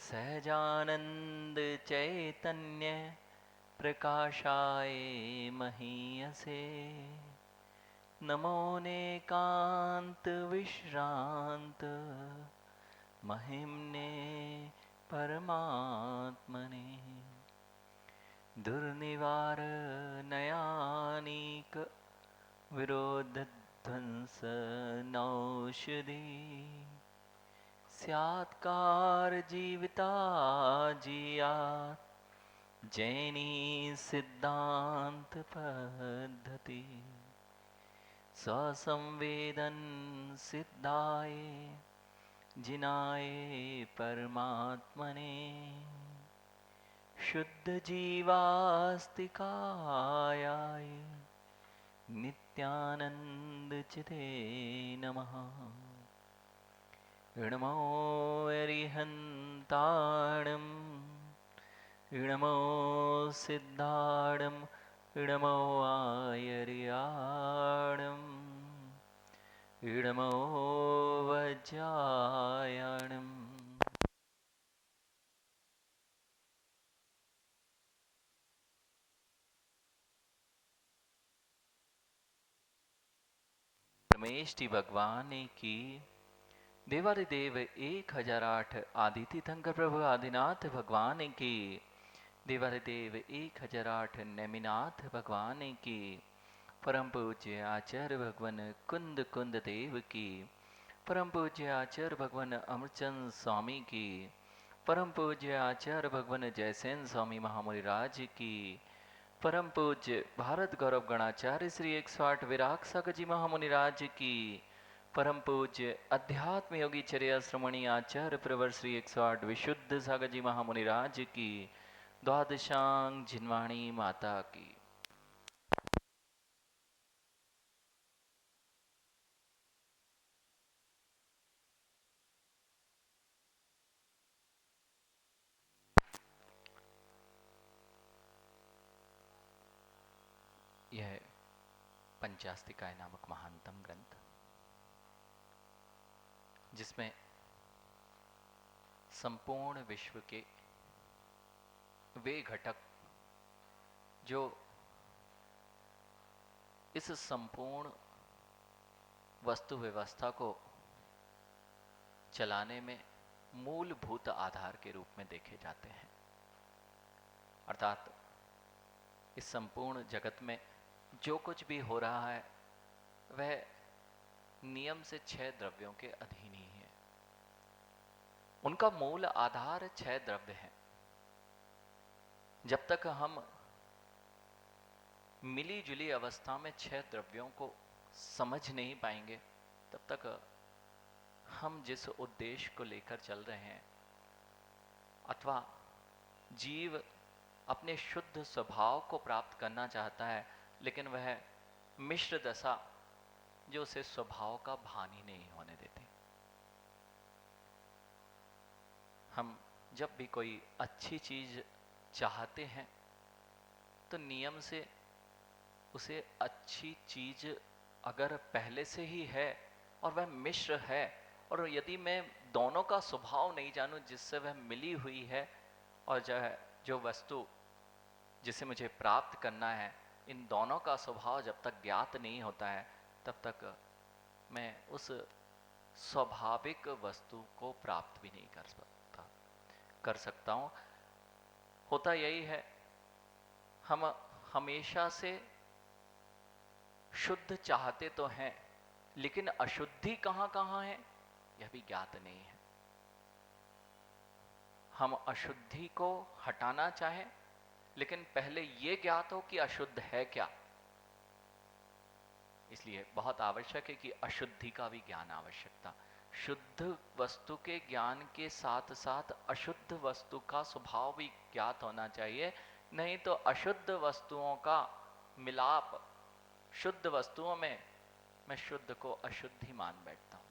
सहजानंद चैतन्य प्रकाशाय महीयसे नमोनेकांत विश्रांत महिम्ने परमात्मने दुर्निवारनयानीक विरोधध्वंस नौषधि स्यात्कार जीविता जियात् जैनी सिद्धांत पद्धति स्वसंवेदन सिद्धाय जिनाय परमात्मने शुद्ध जीवास्तिकायाय नित्यानंद चिते नमः ऋणमो अरिहन्ताणं ऋणमो सिद्धाणं ऋणमो आयर्याणं ऋणमो वज्रायणम् रमेश जी भगवान की देवादिदेव 1008 आदि तीर्थंकर प्रभु आदिनाथ भगवान की देवादिदेव 1008 नेमिनाथ भगवान की परम पूज्य आचार्य भगवान कुंद कुंद देव की परम पूज्य आचार्य भगवान अमरचंद स्वामी की परम पूज्य आचार्य भगवान जयसेन स्वामी महामुनिराज की परम पूज्य भारत गौरव गणाचार्य श्री 108 विराग सागर जी महामुनिराज की परम पूज्य अध्यात्म योगी चर्या श्रमणी आचार्य प्रवर श्री 108 विशुद्ध सागर जी महामुनिराज की द्वादशांग जिनवाणी माता की यह पंचास्तिकाय नामक महानतम ग्रंथ जिसमें संपूर्ण विश्व के वे घटक जो इस संपूर्ण वस्तु व्यवस्था को चलाने में मूलभूत आधार के रूप में देखे जाते हैं, अर्थात इस संपूर्ण जगत में जो कुछ भी हो रहा है वह नियम से 6 द्रव्यों के अधीन ही है। उनका मूल आधार 6 द्रव्य है। जब तक हम मिली जुली अवस्था में 6 द्रव्यों को समझ नहीं पाएंगे तब तक हम जिस उद्देश्य को लेकर चल रहे हैं अथवा जीव अपने शुद्ध स्वभाव को प्राप्त करना चाहता है लेकिन वह मिश्र दशा जो उसे स्वभाव का भान ही नहीं होने देती। हम जब भी कोई अच्छी चीज चाहते हैं तो नियम से उसे अच्छी चीज अगर पहले से ही है और वह मिश्र है और यदि मैं दोनों का स्वभाव नहीं जानूं जिससे वह मिली हुई है और जो वस्तु जिसे मुझे प्राप्त करना है इन दोनों का स्वभाव जब तक ज्ञात नहीं होता है तब तक मैं उस स्वाभाविक वस्तु को प्राप्त भी नहीं कर सकता हूं। होता यही है, हम हमेशा से शुद्ध चाहते तो हैं लेकिन अशुद्धि कहां कहां है यह भी ज्ञात नहीं है। हम अशुद्धि को हटाना चाहें लेकिन पहले ये ज्ञात हो कि अशुद्ध है क्या। इसलिए बहुत आवश्यक है कि अशुद्धि का भी ज्ञान आवश्यकता। शुद्ध वस्तु के ज्ञान के साथ साथ अशुद्ध वस्तु का स्वभाव भी ज्ञात होना चाहिए, नहीं तो अशुद्ध वस्तुओं का मिलाप शुद्ध वस्तुओं में मैं शुद्ध को अशुद्ध ही मान बैठता हूं।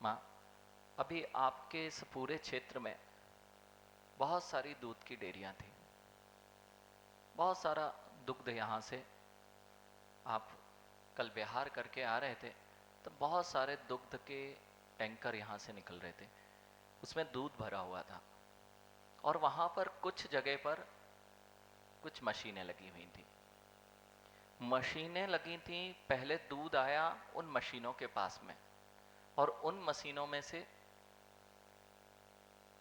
मां, अभी आपके इस पूरे क्षेत्र में बहुत सारी दूध की डेयरियां थी, बहुत सारा दुग्ध यहां से आप कल बिहार करके आ रहे थे तो बहुत सारे दुग्ध के टैंकर यहां से निकल रहे थे। उसमें दूध भरा हुआ था और वहां पर कुछ जगह पर कुछ मशीनें लगी हुई थी। मशीनें लगी थी, पहले दूध आया उन मशीनों के पास में, और उन मशीनों में से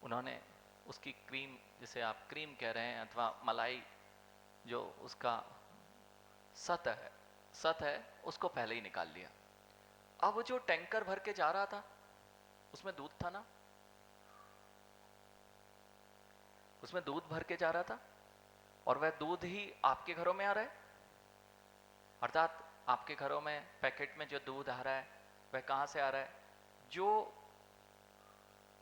उन्होंने उसकी क्रीम, जिसे आप क्रीम कह रहे हैं, अथवा मलाई, जो उसका सत है उसको पहले ही निकाल लिया। अब जो टैंकर भर के जा रहा था उसमें दूध था ना, उसमें दूध भर के जा रहा था, और वह दूध ही आपके घरों में आ रहा है। अर्थात आपके घरों में पैकेट में जो दूध आ रहा है वह कहां से आ रहा है? जो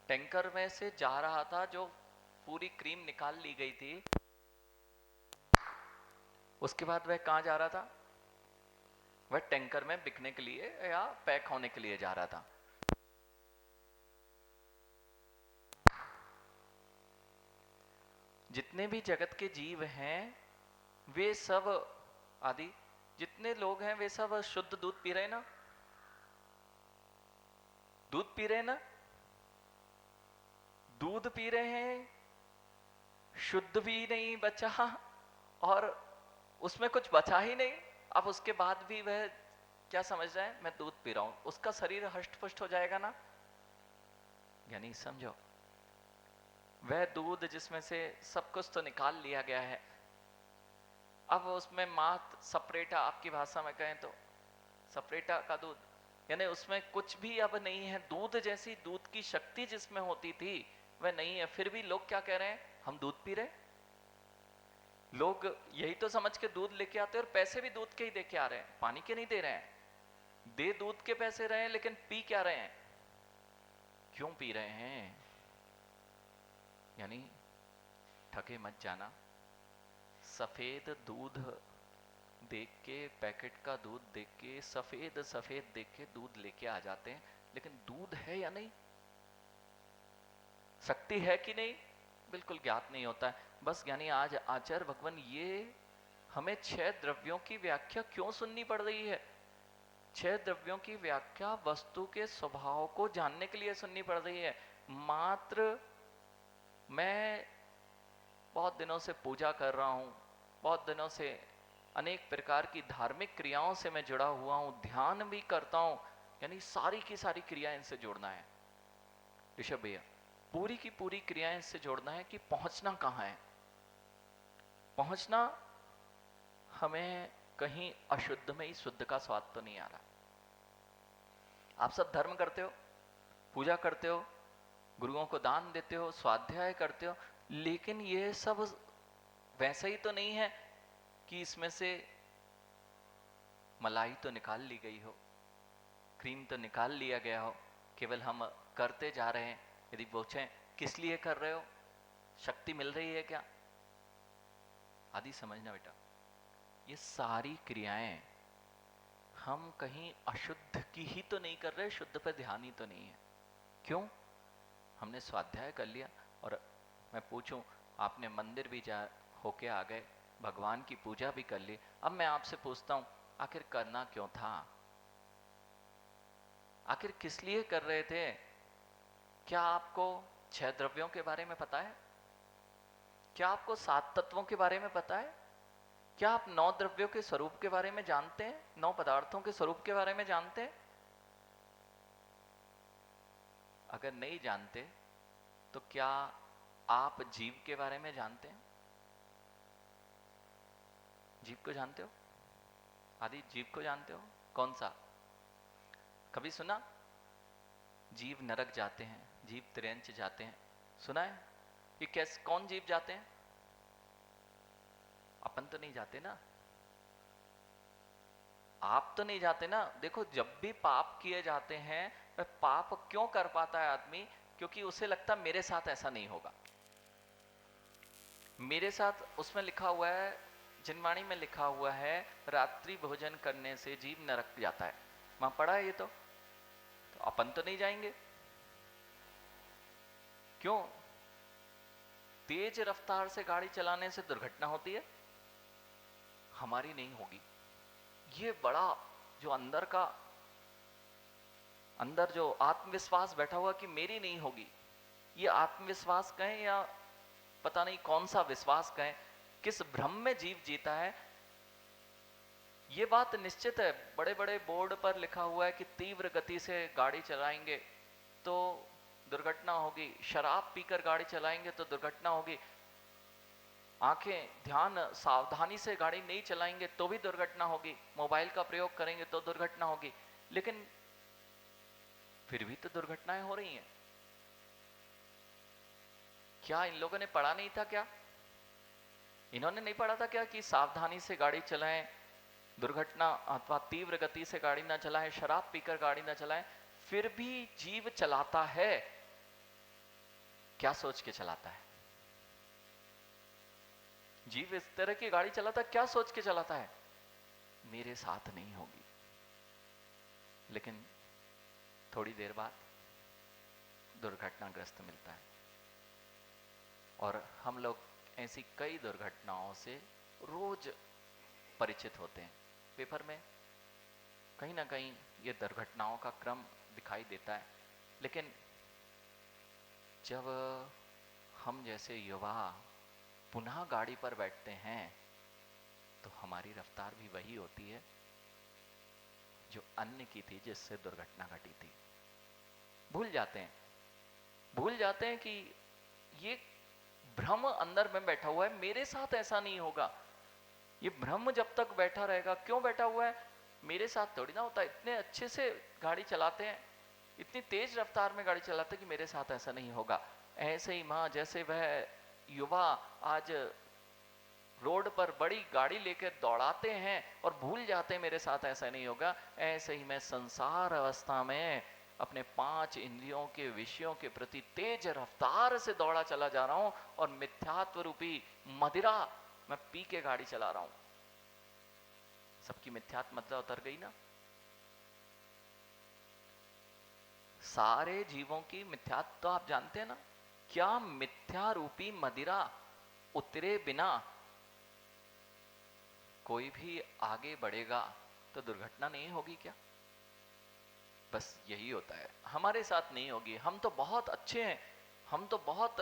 टैंकर में से जा रहा था, जो पूरी क्रीम निकाल ली गई थी, उसके बाद वह कहां जा रहा था? वह टैंकर में बिकने के लिए या पैक होने के लिए जा रहा था। जितने भी जगत के जीव हैं वे सब, आदि जितने लोग हैं वे सब शुद्ध दूध पी रहे हैं ना? दूध पी रहे हैं ना? दूध पी रहे हैं, शुद्ध भी नहीं बचा और उसमें कुछ बचा ही नहीं। अब उसके बाद भी वह क्या समझ रहा है? मैं दूध पी रहा हूं, उसका शरीर हष्ट पुष्ट हो जाएगा ना? यानी समझो, वह दूध जिसमें से सब कुछ तो निकाल लिया गया है, अब उसमें मात सपरेटा, आपकी भाषा में कहें तो सपरेटा का दूध, यानी उसमें कुछ भी अब नहीं है। दूध जैसी दूध की शक्ति जिसमें होती थी वह नहीं है। फिर भी लोग क्या कह रहे हैं? हम दूध पी रहे हैं। लोग यही तो समझ के दूध लेके आते हैं, और पैसे भी दूध के ही दे के आ रहे हैं, पानी के नहीं दे रहे हैं। दे दूध के पैसे रहे हैं, लेकिन पी क्या रहे हैं? क्यों पी रहे हैं? यानी ठगे मत जाना। सफेद दूध देख के, पैकेट का दूध देख के, सफेद सफेद देख के दूध लेके आ जाते हैं, लेकिन दूध है या नहीं, शक्ति है कि नहीं, बिल्कुल ज्ञात नहीं होता है। बस यानी आज आचार्य भगवान ये हमें 6 द्रव्यों की व्याख्या क्यों सुननी पड़ रही है? 6 द्रव्यों की व्याख्या वस्तु के स्वभाव को जानने के लिए सुननी पड़ रही है। मात्र मैं बहुत दिनों से पूजा कर रहा हूं, बहुत दिनों से अनेक प्रकार की धार्मिक क्रियाओं से मैं जुड़ा हुआ हूं, ध्यान भी करता हूं, यानी सारी की सारी क्रियाएं इनसे जोड़ना है ऋषभ भैया, पूरी की पूरी क्रियाएं इससे जोड़ना है कि पहुंचना कहां है? पहुंचना हमें कहीं अशुद्ध में ही शुद्ध का स्वाद तो नहीं आ रहा। आप सब धर्म करते हो, पूजा करते हो, गुरुओं को दान देते हो, स्वाध्याय करते हो, लेकिन ये सब वैसा ही तो नहीं है कि इसमें से मलाई तो निकाल ली गई हो, क्रीम तो निकाल लिया गया हो, केवल हम करते जा रहे हैं। यदि पूछें किस लिए कर रहे हो, शक्ति मिल रही है क्या, आदि समझना बेटा, ये सारी क्रियाएं हम कहीं अशुद्ध की ही तो नहीं कर रहे, शुद्ध पर ध्यान ही तो नहीं है। क्यों? हमने स्वाध्याय कर लिया, और मैं पूछूं, आपने मंदिर भी जा होके आ गए, भगवान की पूजा भी कर ली, अब मैं आपसे पूछता हूं आखिर करना क्यों था? आखिर किस लिए कर रहे थे? क्या आपको 6 द्रव्यों के बारे में पता है? क्या आपको 7 तत्वों के बारे में पता है? क्या आप 9 द्रव्यों के स्वरूप के बारे में जानते हैं? 9 पदार्थों के स्वरूप के बारे में जानते हैं? अगर नहीं जानते तो क्या आप जीव के बारे में जानते हैं? जीव को जानते हो? आदि जीव को जानते हो? कौन सा? कभी सुना? जीव नरक जाते हैं, जीव त्रियंच जाते हैं, सुना है? ये कैसे, कौन जीव जाते हैं? अपन तो नहीं जाते ना, आप तो नहीं जाते ना। देखो, जब भी पाप किए जाते हैं, वह पाप क्यों कर पाता है आदमी? क्योंकि उसे लगता मेरे साथ ऐसा नहीं होगा। मेरे साथ, उसमें लिखा हुआ है, जिनवाणी में लिखा हुआ है, रात्रि भोजन करने से जीव नरक जाता है। वहां पढ़ा है ये तो अपन तो नहीं जाएंगे। क्यों? तेज रफ्तार से गाड़ी चलाने से दुर्घटना होती है, हमारी नहीं होगी। ये बड़ा जो अंदर जो आत्मविश्वास बैठा हुआ कि मेरी नहीं होगी, ये आत्मविश्वास कहें या पता नहीं कौन सा विश्वास कहें, किस भ्रम में जीव जीता है। ये बात निश्चित है, बड़े बड़े बोर्ड पर लिखा हुआ है कि तीव्र गति से गाड़ी चलाएंगे तो दुर्घटना होगी, शराब पीकर गाड़ी चलाएंगे तो दुर्घटना होगी, आंखें ध्यान सावधानी से गाड़ी नहीं चलाएंगे तो भी दुर्घटना होगी, मोबाइल का प्रयोग करेंगे तो दुर्घटना होगी। लेकिन फिर भी तो दुर्घटनाएं हो रही हैं। क्या इन लोगों ने पढ़ा नहीं था क्या? इन्होंने नहीं पढ़ा था क्या कि सावधानी से गाड़ी चलाएं, दुर्घटना अथवा तीव्र गति से गाड़ी ना चलाएं, शराब पीकर गाड़ी ना चलाएं? फिर भी जीव चलाता है, क्या सोच के चलाता है? जीव इस तरह की गाड़ी चलाता है, क्या सोच के चलाता है? मेरे साथ नहीं होगी। लेकिन थोड़ी देर बाद दुर्घटनाग्रस्त मिलता है। और हम लोग ऐसी कई दुर्घटनाओं से रोज परिचित होते हैं। पेपर में कहीं ना कहीं ये दुर्घटनाओं का क्रम दिखाई देता है। लेकिन जब हम जैसे युवा पुनः गाड़ी पर बैठते हैं तो हमारी रफ्तार भी वही होती है जो अन्य की थी जिससे दुर्घटना घटी थी। भूल जाते हैं कि ये भ्रम अंदर में बैठा हुआ है, मेरे साथ ऐसा नहीं होगा। ये भ्रम जब तक बैठा रहेगा, क्यों बैठा हुआ है? मेरे साथ थोड़ी ना होता। इतने अच्छे से गाड़ी चलाते हैं, इतनी तेज रफ्तार में गाड़ी चलाते हैं कि मेरे साथ ऐसा नहीं होगा। ऐसे ही माँ, जैसे वह युवा आज रोड पर बड़ी गाड़ी लेकर दौड़ाते हैं और भूल जाते हैं मेरे साथ ऐसा नहीं होगा, ऐसे ही मैं संसार अवस्था में अपने 5 इंद्रियों के विषयों के प्रति तेज रफ्तार से दौड़ा चला जा रहा हूं और मिथ्यात्व रूपी मदिरा मैं पी के गाड़ी चला रहा हूं। सबकी मिथ्यात्व मदिरा उतर गई ना। सारे जीवों की मिथ्यात्व तो आप जानते हैं ना। क्या मिथ्या रूपी मदिरा उतरे बिना कोई भी आगे बढ़ेगा तो दुर्घटना नहीं होगी क्या? बस यही होता है, हमारे साथ नहीं होगी। हम तो बहुत अच्छे हैं, हम तो बहुत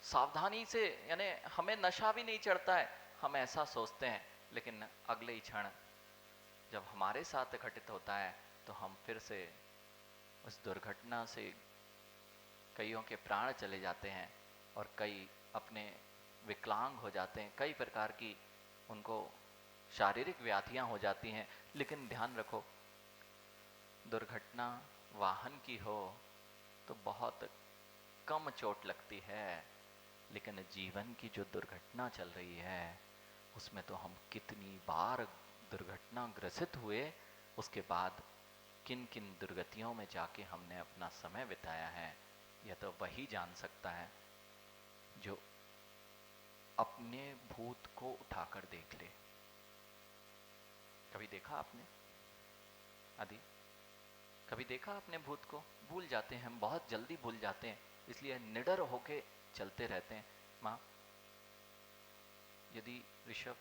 सावधानी से, यानी हमें नशा भी नहीं चढ़ता है, हम ऐसा सोचते हैं। लेकिन अगले ही क्षण जब हमारे साथ घटित होता है तो हम फिर से उस दुर्घटना से कईयों के प्राण चले जाते हैं और कई अपने विकलांग हो जाते हैं, कई प्रकार की उनको शारीरिक व्याधियां हो जाती हैं। लेकिन ध्यान रखो, दुर्घटना वाहन की हो तो बहुत कम चोट लगती है, लेकिन जीवन की जो दुर्घटना चल रही है उसमें तो हम कितनी बार दुर्घटना ग्रसित हुए, उसके बाद किन किन दुर्गतियों में जाके हमने अपना समय बिताया है, यह तो वही जान सकता है जो अपने भूत को उठाकर देख ले। कभी देखा आपने आदि? कभी देखा आपने भूत को? भूल जाते हैं हम, बहुत जल्दी भूल जाते हैं, इसलिए निडर होके चलते रहते हैं। माँ, यदि ऋषभ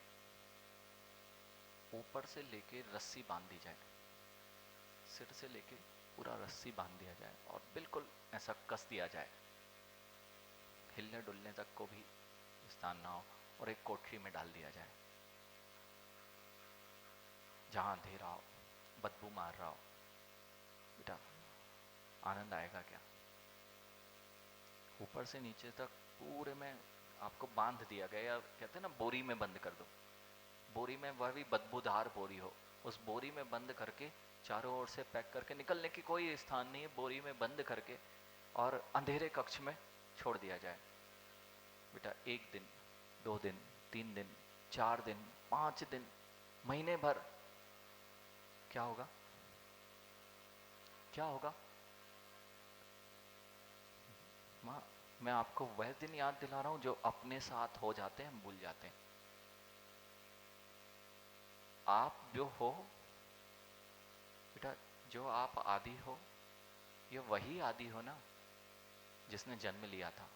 ऊपर से लेके रस्सी बांध दी जाए, सिर से लेके पूरा रस्सी बांध दिया जाए और बिल्कुल ऐसा कस दिया जाए, हिलने डुलने तक को भी स्थान ना हो, और एक कोठरी में डाल दिया जाए जहां अंधेरा हो, बदबू मार रहा हो, बेटा आनंद आएगा क्या? ऊपर से नीचे तक पूरे में आपको बांध दिया गया, या कहते हैं ना बोरी में बंद कर दो, बोरी में वह भी बदबूदार बोरी हो, उस बोरी में बंद करके चारों ओर से पैक करके, निकलने की कोई स्थान नहीं है, बोरी में बंद करके और अंधेरे कक्ष में छोड़ दिया जाए। बेटा 1 दिन, 2 दिन, 3 दिन, 4 दिन, 5 दिन, महीने भर, क्या होगा? क्या होगा? माँ, मैं आपको वह दिन याद दिला रहा हूं जो अपने साथ हो जाते हैं, हम भूल जाते हैं। आप जो हो बेटा, जो आप आदि हो, ये वही आदि हो ना जिसने जन्म लिया था।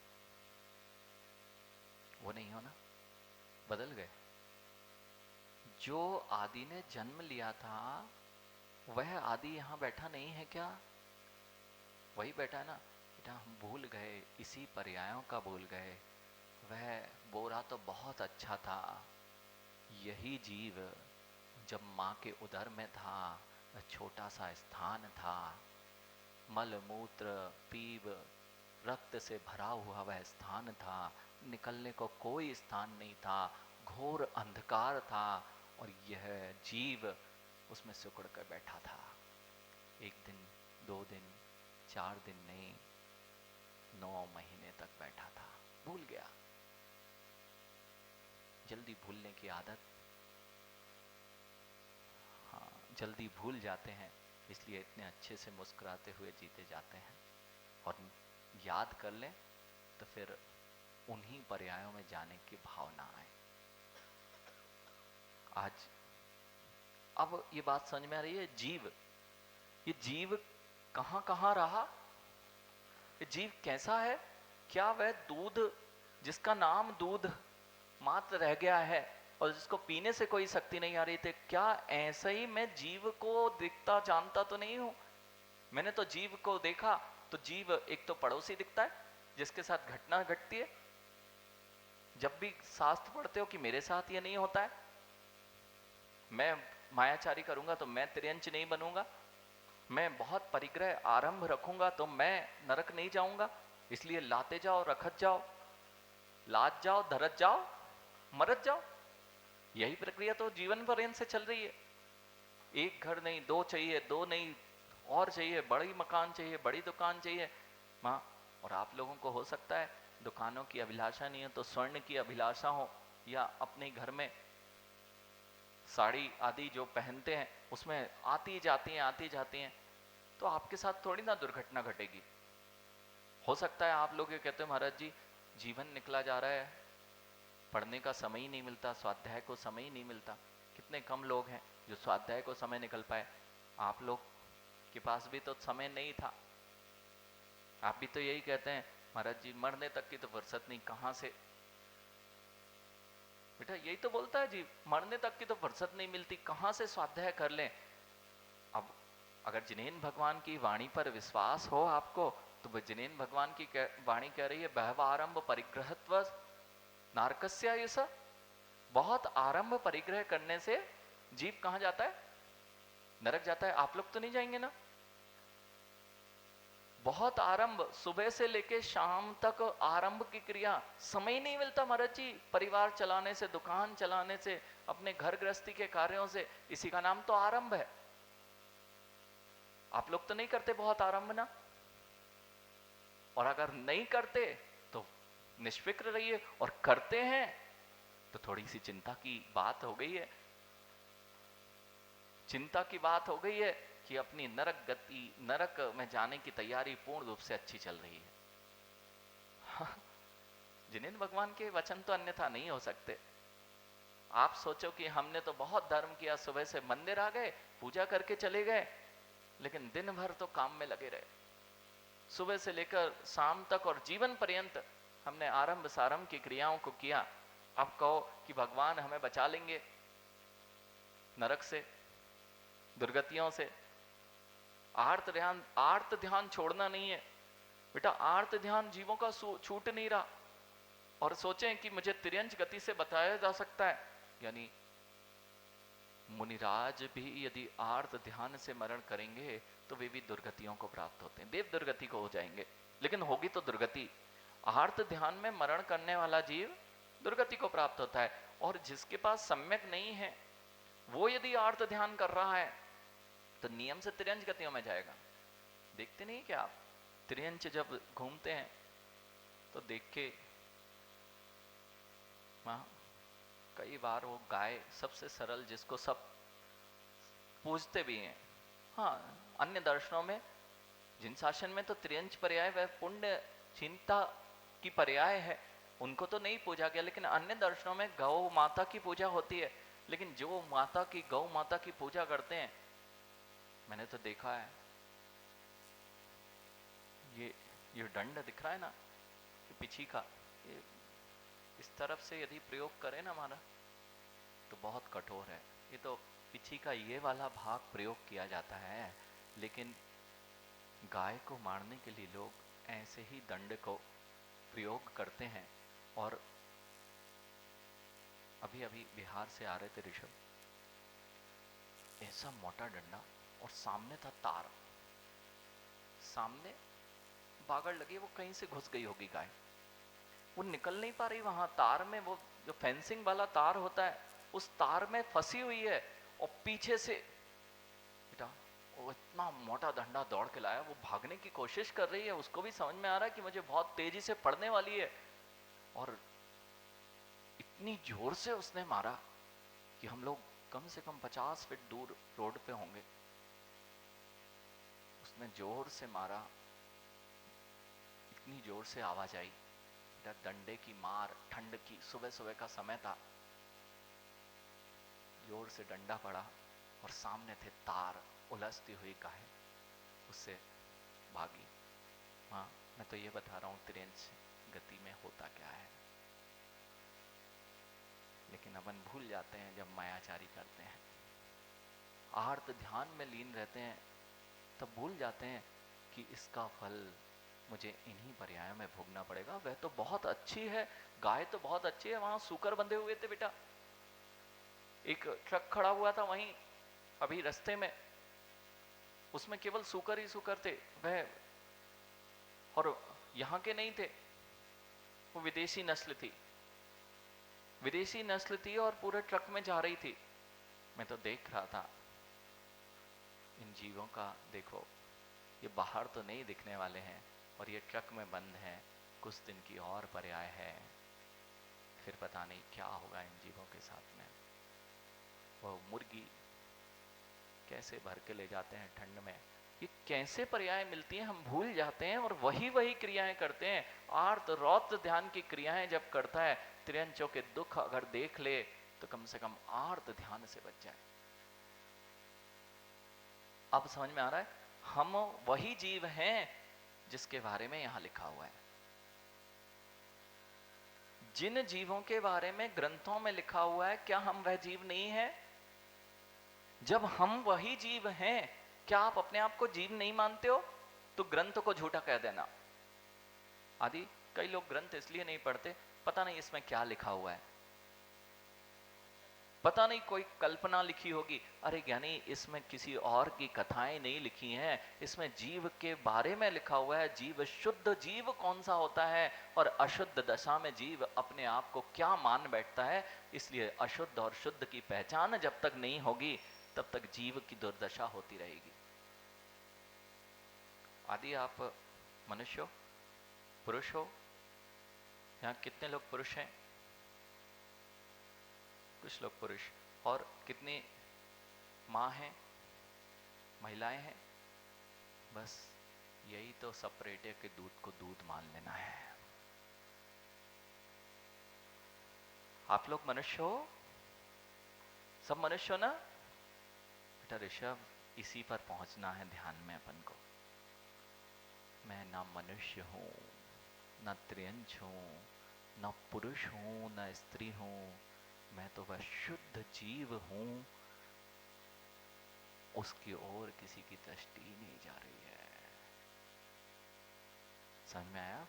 वो नहीं हो ना, बदल गए। जो आदि ने जन्म लिया था वह आदि यहां बैठा नहीं है क्या? वही बैठा है ना। बेटा हम भूल गए, इसी पर्यायों का भूल गए। वह बोरा तो बहुत अच्छा था, यही जीव जब माँ के उदर में था, वह छोटा सा स्थान था, मल मूत्र पीब रक्त से भरा हुआ वह स्थान था, निकलने को कोई स्थान नहीं था, घोर अंधकार था, और यह जीव उसमें सिकुड़ कर बैठा था। 1 दिन, 2 दिन, 4 दिन नहीं, 9 महीने तक बैठा था। भूल गया। जल्दी भूलने की आदत, हाँ जल्दी भूल जाते हैं, इसलिए इतने अच्छे से मुस्कुराते हुए जीते जाते हैं। और याद कर लें तो फिर उन्हीं पर्यायों में जाने की भावना आए। आज अब ये बात समझ में आ रही है, जीव, ये जीव कहाँ कहाँ रहा, ये जीव कैसा है? क्या वह दूध, जिसका नाम दूध मात्र रह गया है और जिसको पीने से कोई शक्ति नहीं आ रही थी, क्या ऐसे ही मैं जीव को दिखता जानता तो नहीं हूं? मैंने तो जीव को देखा तो जीव एक तो पड़ोसी दिखता है जिसके साथ घटना घटती है। जब भी शास्त्र पढ़ते हो कि मेरे साथ ये नहीं होता है, मैं मायाचारी करूंगा तो मैं तिर्यंच नहीं बनूंगा, मैं बहुत परिग्रह आरंभ रखूंगा तो मैं नरक नहीं जाऊंगा, इसलिए लाते जाओ रखत जाओ, लाद जाओ धरत जाओ मरत जाओ। यही प्रक्रिया तो जीवन पर्यंत से चल रही है। एक घर नहीं, 2 चाहिए, 2 नहीं और चाहिए, बड़ी मकान चाहिए, बड़ी दुकान चाहिए। माँ, और आप लोगों को हो सकता है दुकानों की अभिलाषा नहीं है तो स्वर्ण की अभिलाषा हो, या अपने घर में साड़ी आदि जो पहनते हैं उसमें आती जाती हैं, तो आपके साथ थोड़ी ना दुर्घटना घटेगी। हो सकता है आप लोग ये कहते हैं महाराज जी जीवन निकला जा रहा है, पढ़ने का समय ही नहीं मिलता, स्वाध्याय को समय ही नहीं मिलता। कितने कम लोग हैं जो स्वाध्याय को समय निकल पाए। आप लोग के पास भी तो समय नहीं था। आप भी तो यही कहते हैं महाराज जी मरने तक की तो फुर्सत नहीं, कहाँ से। बेटा यही तो बोलता है जी, मरने तक की तो फुर्सत नहीं मिलती, कहाँ से स्वाध्याय कर लें। अब अगर जिनेन भगवान की वाणी पर विश्वास हो आपको, तो जिनेन भगवान की वाणी कह रही है बहव आरंभ परिग्रहत्व नारकस्यायुष, बहुत आरंभ परिग्रह करने से जीव कहां जाता है? नरक जाता है। आप लोग तो नहीं जाएंगे ना? बहुत आरंभ, सुबह से लेके शाम तक आरंभ की क्रिया, समय नहीं मिलता महाराज जी परिवार चलाने से, दुकान चलाने से, अपने घर गृहस्थी के कार्यों से, इसी का नाम तो आरंभ है। आप लोग तो नहीं करते बहुत आरंभ ना, और अगर नहीं करते तो निष्फिक्र रहिए, और करते हैं तो थोड़ी सी चिंता की बात हो गई है। चिंता की बात हो गई है कि अपनी नरक गति, नरक में जाने की तैयारी पूर्ण रूप से अच्छी चल रही है। हाँ, जिनेन भगवान के वचन तो अन्यथा नहीं हो सकते। आप सोचो कि हमने तो बहुत धर्म किया, सुबह से मंदिर आ गए, पूजा करके चले गए, लेकिन दिन भर तो काम में लगे रहे, सुबह से लेकर शाम तक, और जीवन पर्यंत हमने आरंभ सारंभ की क्रियाओं को किया। अब कहो कि भगवान हमें बचा लेंगे नरक से, दुर्गतियों से। आर्त ध्यान छोड़ना नहीं है बेटा, आर्त ध्यान जीवों का छूट नहीं रहा। और सोचें कि मुझे तिर्यंच गति से बताया जा सकता है, यानी मुनिराज भी यदि आर्त ध्यान से मरण करेंगे तो वे भी दुर्गतियों को प्राप्त होते हैं, देव दुर्गति को हो जाएंगे, लेकिन होगी तो दुर्गति। आर्त ध्यान में मरण करने वाला जीव दुर्गति को प्राप्त होता है, और जिसके पास सम्यक नहीं है वो यदि आर्त ध्यान कर रहा है तो नियम से तिर्यंच गतियों में जाएगा। देखते नहीं क्या आप, तिर्यंच जब घूमते हैं तो देख के वहां कई बार वो गाय, सबसे सरल जिसको सब पूजते भी हैं, हाँ अन्य दर्शनों में, जिन शासन में तो त्रियंच पर्याय वह पुण्य चिंता की पर्याय है, उनको तो नहीं पूजा गया, लेकिन अन्य दर्शनों में गौ माता की पूजा होती है। लेकिन जो माता की, गौ माता की पूजा करते हैं, मैंने तो देखा है, ये दंड दिख रहा है ना, ये पीछी का, ये इस तरफ से यदि प्रयोग करें ना हमारा तो बहुत कठोर है। ये तो पीछी का ये वाला भाग प्रयोग किया जाता है, लेकिन गाय को मारने के लिए लोग ऐसे ही दंड को प्रयोग करते हैं। और अभी अभी बिहार से आ रहे थे ऋषभ, ऐसा मोटा डंडा और सामने था तार, सामने बागड़ लगी, वो कहीं से घुस गई होगी गाय, वो निकल नहीं पा रही वहां तार में, वो जो फेंसिंग वाला तार होता है उस तार में फंसी हुई है, और पीछे से बेटा वो इतना मोटा डंडा दौड़ के लाया, वो भागने की कोशिश कर रही है, उसको भी समझ में आ रहा है कि मुझे बहुत तेजी से पड़ने वाली है, और इतनी जोर से उसने मारा कि हम लोग कम से कम 50 फीट दूर रोड पे होंगे। उसने जोर से मारा, इतनी जोर से आवाज आई, डंडे की मार, ठंड की सुबह सुबह का समय था, जोर से डंडा पड़ा और सामने थे तार, उलझती हुई गाय उससे भागी। हाँ, मैं तो ये बता रहा हूँ त्रियंश गति में होता क्या है, लेकिन अपन भूल जाते हैं जब मायाचारी करते हैं, आर्त ध्यान में लीन रहते हैं, तब भूल जाते हैं कि इसका फल मुझे इन्हीं पर्यायों में भोगना पड़ेगा। वह तो बहुत अच्छी है, गाय तो बहुत अच्छी है, वहां सूकर बंधे हुए थे बेटा, एक ट्रक खड़ा हुआ था वहीं अभी रास्ते में, उसमें केवल सूकर ही सूकर थे, वह और यहाँ के नहीं थे, वो विदेशी नस्ल थी, विदेशी नस्ल थी और पूरे ट्रक में जा रही थी। मैं तो देख रहा था इन जीवों का, देखो ये बाहर तो नहीं दिखने वाले हैं और ये ट्रक में बंद है, कुछ दिन की और पर्याय है, फिर पता नहीं क्या होगा इन जीवों के साथ में। वो मुर्गी कैसे भर के ले जाते हैं ठंड में, ये कैसे पर्याय मिलती हैं हम भूल जाते हैं, और वही वही क्रियाएं करते हैं। आर्त रौद्र ध्यान की क्रियाएं जब करता है, त्रियंचों के दुख अगर देख ले तो कम से कम आर्त ध्यान से बच जाए। अब समझ में आ रहा है, हम वही जीव हैं जिसके बारे में यहां लिखा हुआ है। जिन जीवों के बारे में ग्रंथों में लिखा हुआ है, क्या हम वह जीव नहीं है? जब हम वही जीव हैं, क्या आप अपने आप को जीव नहीं मानते हो? तो ग्रंथ को झूठा कह देना। आदि कई लोग ग्रंथ इसलिए नहीं पढ़ते, पता नहीं इसमें क्या लिखा हुआ है, पता नहीं कोई कल्पना लिखी होगी। अरे ज्ञानी, इसमें किसी और की कथाएं नहीं लिखी हैं, इसमें जीव के बारे में लिखा हुआ है, जीव शुद्ध जीव कौन सा होता है और अशुद्ध दशा में जीव अपने आप को क्या मान बैठता है। इसलिए अशुद्ध और शुद्ध की पहचान जब तक नहीं होगी तब तक जीव की दुर्दशा होती रहेगी। आदि आप मनुष्य हो, पुरुष हो, यहाँ कितने लोग पुरुष हैं? कुछ लोग पुरुष, और कितनी माँ हैं, महिलाएं हैं? बस यही तो सेपरेटे के दूध को दूध मान लेना है। आप लोग मनुष्य हो, सब मनुष्य हो ना बेटा? ऋषभ, इसी पर पहुंचना है ध्यान में अपन को। मैं ना मनुष्य हूं, न त्रियंच हूं, न पुरुष हूं, न स्त्री हूं, मैं तो वह शुद्ध जीव हूं, उसकी ओर किसी की दृष्टि नहीं जा रही है। समझ में आया?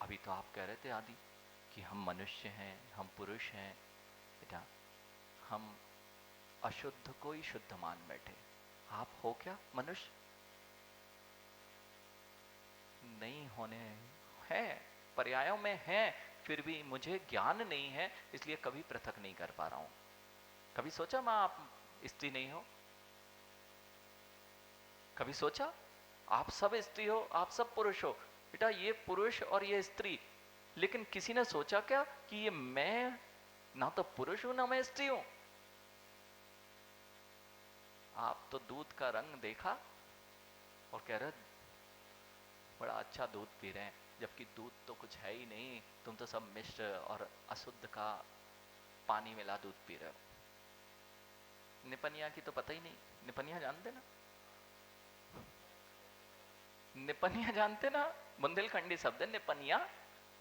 अभी तो आप कह रहे थे आदि कि हम मनुष्य हैं, हम पुरुष हैं। बेटा, हम अशुद्ध को ही शुद्ध मान बैठे। आप हो क्या मनुष्य? नहीं होने हैं, पर्यायों में हैं, फिर भी मुझे ज्ञान नहीं है, इसलिए कभी पृथक नहीं कर पा रहा हूं। कभी सोचा मां आप स्त्री नहीं हो? कभी सोचा आप सब स्त्री हो, आप सब पुरुष हो? बेटा, ये पुरुष और ये स्त्री, लेकिन किसी ने सोचा क्या कि ये मैं ना तो पुरुष हूं ना मैं स्त्री हूं? आप तो दूध का रंग देखा और कह रहे बड़ा अच्छा दूध पी रहे हैं, जबकि दूध तो कुछ है ही नहीं, तुम तो सब मिश्र और अशुद्ध का पानी मिला दूध पी रहे हो। निपनिया की तो पता ही नहीं, निपनिया जानते ना? निपनिया जानते ना? बुंदेलखंडी शब्द है निपनिया,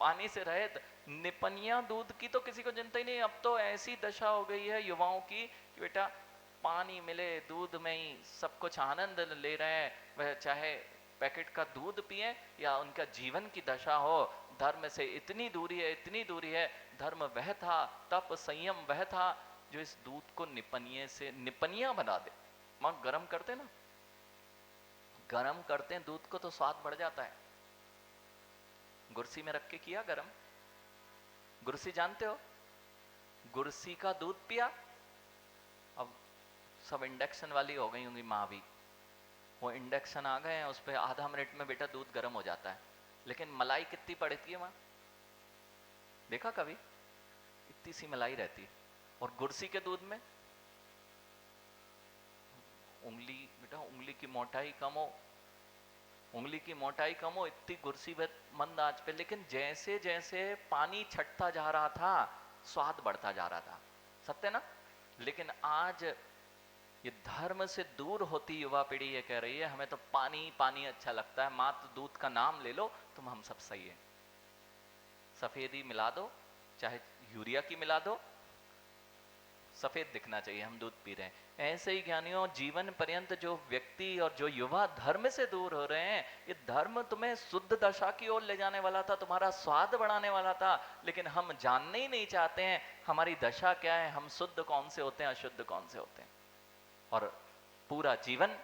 पानी से रहित। निपनिया दूध की तो किसी को चिंता ही नहीं। अब तो ऐसी दशा हो गई है युवाओं की कि बेटा पानी मिले दूध में ही सब कुछ आनंद ले रहे हैं, वह चाहे पैकेट का दूध पिए या उनका जीवन की दशा हो, धर्म से इतनी दूरी है, इतनी दूरी है। धर्म वह था, तप संयम वह था जो इस दूध को निपनिए से निपनिया बना दे। मां गरम करते ना, गरम करते हैं दूध को तो स्वाद बढ़ जाता है। गुरसी में रख के किया गरम, गुरसी जानते हो, गुरसी का दूध पिया। अब सब इंडक्शन वाली हो गई होंगी माँ भी, वो इंडक्शन आ गए हैं, उस पर आधा मिनट में बेटा दूध गर्म हो जाता है। लेकिन मलाई कितनी पड़ती है वहां, देखा कभी? इतनी सी मलाई रहती है। और गुरसी के दूध में उंगली, बेटा उंगली की मोटाई कम हो, उंगली की मोटाई कम हो, इतनी गुरसी मंद आंच पे। लेकिन जैसे जैसे पानी छटता जा रहा था, स्वाद बढ़ता जा रहा था। सत्य ना? लेकिन आज ये धर्म से दूर होती युवा पीढ़ी ये कह रही है हमें तो पानी पानी अच्छा लगता है, मात्र दूध का नाम ले लो तुम हम सब सही है। सफेदी मिला दो, चाहे यूरिया की मिला दो, सफेद दिखना चाहिए, हम दूध पी रहे हैं। ऐसे ही ज्ञानियों, जीवन पर्यंत जो व्यक्ति और जो युवा धर्म से दूर हो रहे हैं, ये धर्म तुम्हें शुद्ध दशा की ओर ले जाने वाला था, तुम्हारा स्वाद बढ़ाने वाला था, लेकिन हम जानने ही नहीं चाहते हैं हमारी दशा क्या है, हम शुद्ध कौन से होते हैं, अशुद्ध कौन से होते हैं। और पूरा जीवन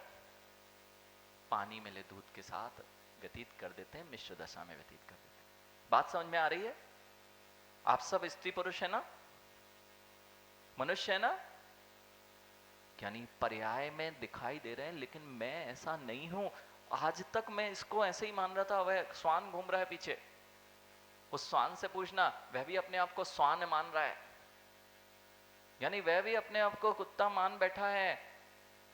पानी मिले दूध के साथ व्यतीत कर देते हैं, मिश्र दशा में व्यतीत कर देते हैं। बात समझ में आ रही है? आप सब स्त्री पुरुष है ना, मनुष्य है ना, यानी पर्याय में दिखाई दे रहे हैं, लेकिन मैं ऐसा नहीं हूं। आज तक मैं इसको ऐसे ही मान रहा था, वह श्वान घूम रहा है पीछे, उस श्वान से पूछना, वह भी अपने आप को श्वान मान रहा है, यानी वह भी अपने आप को कुत्ता मान बैठा है,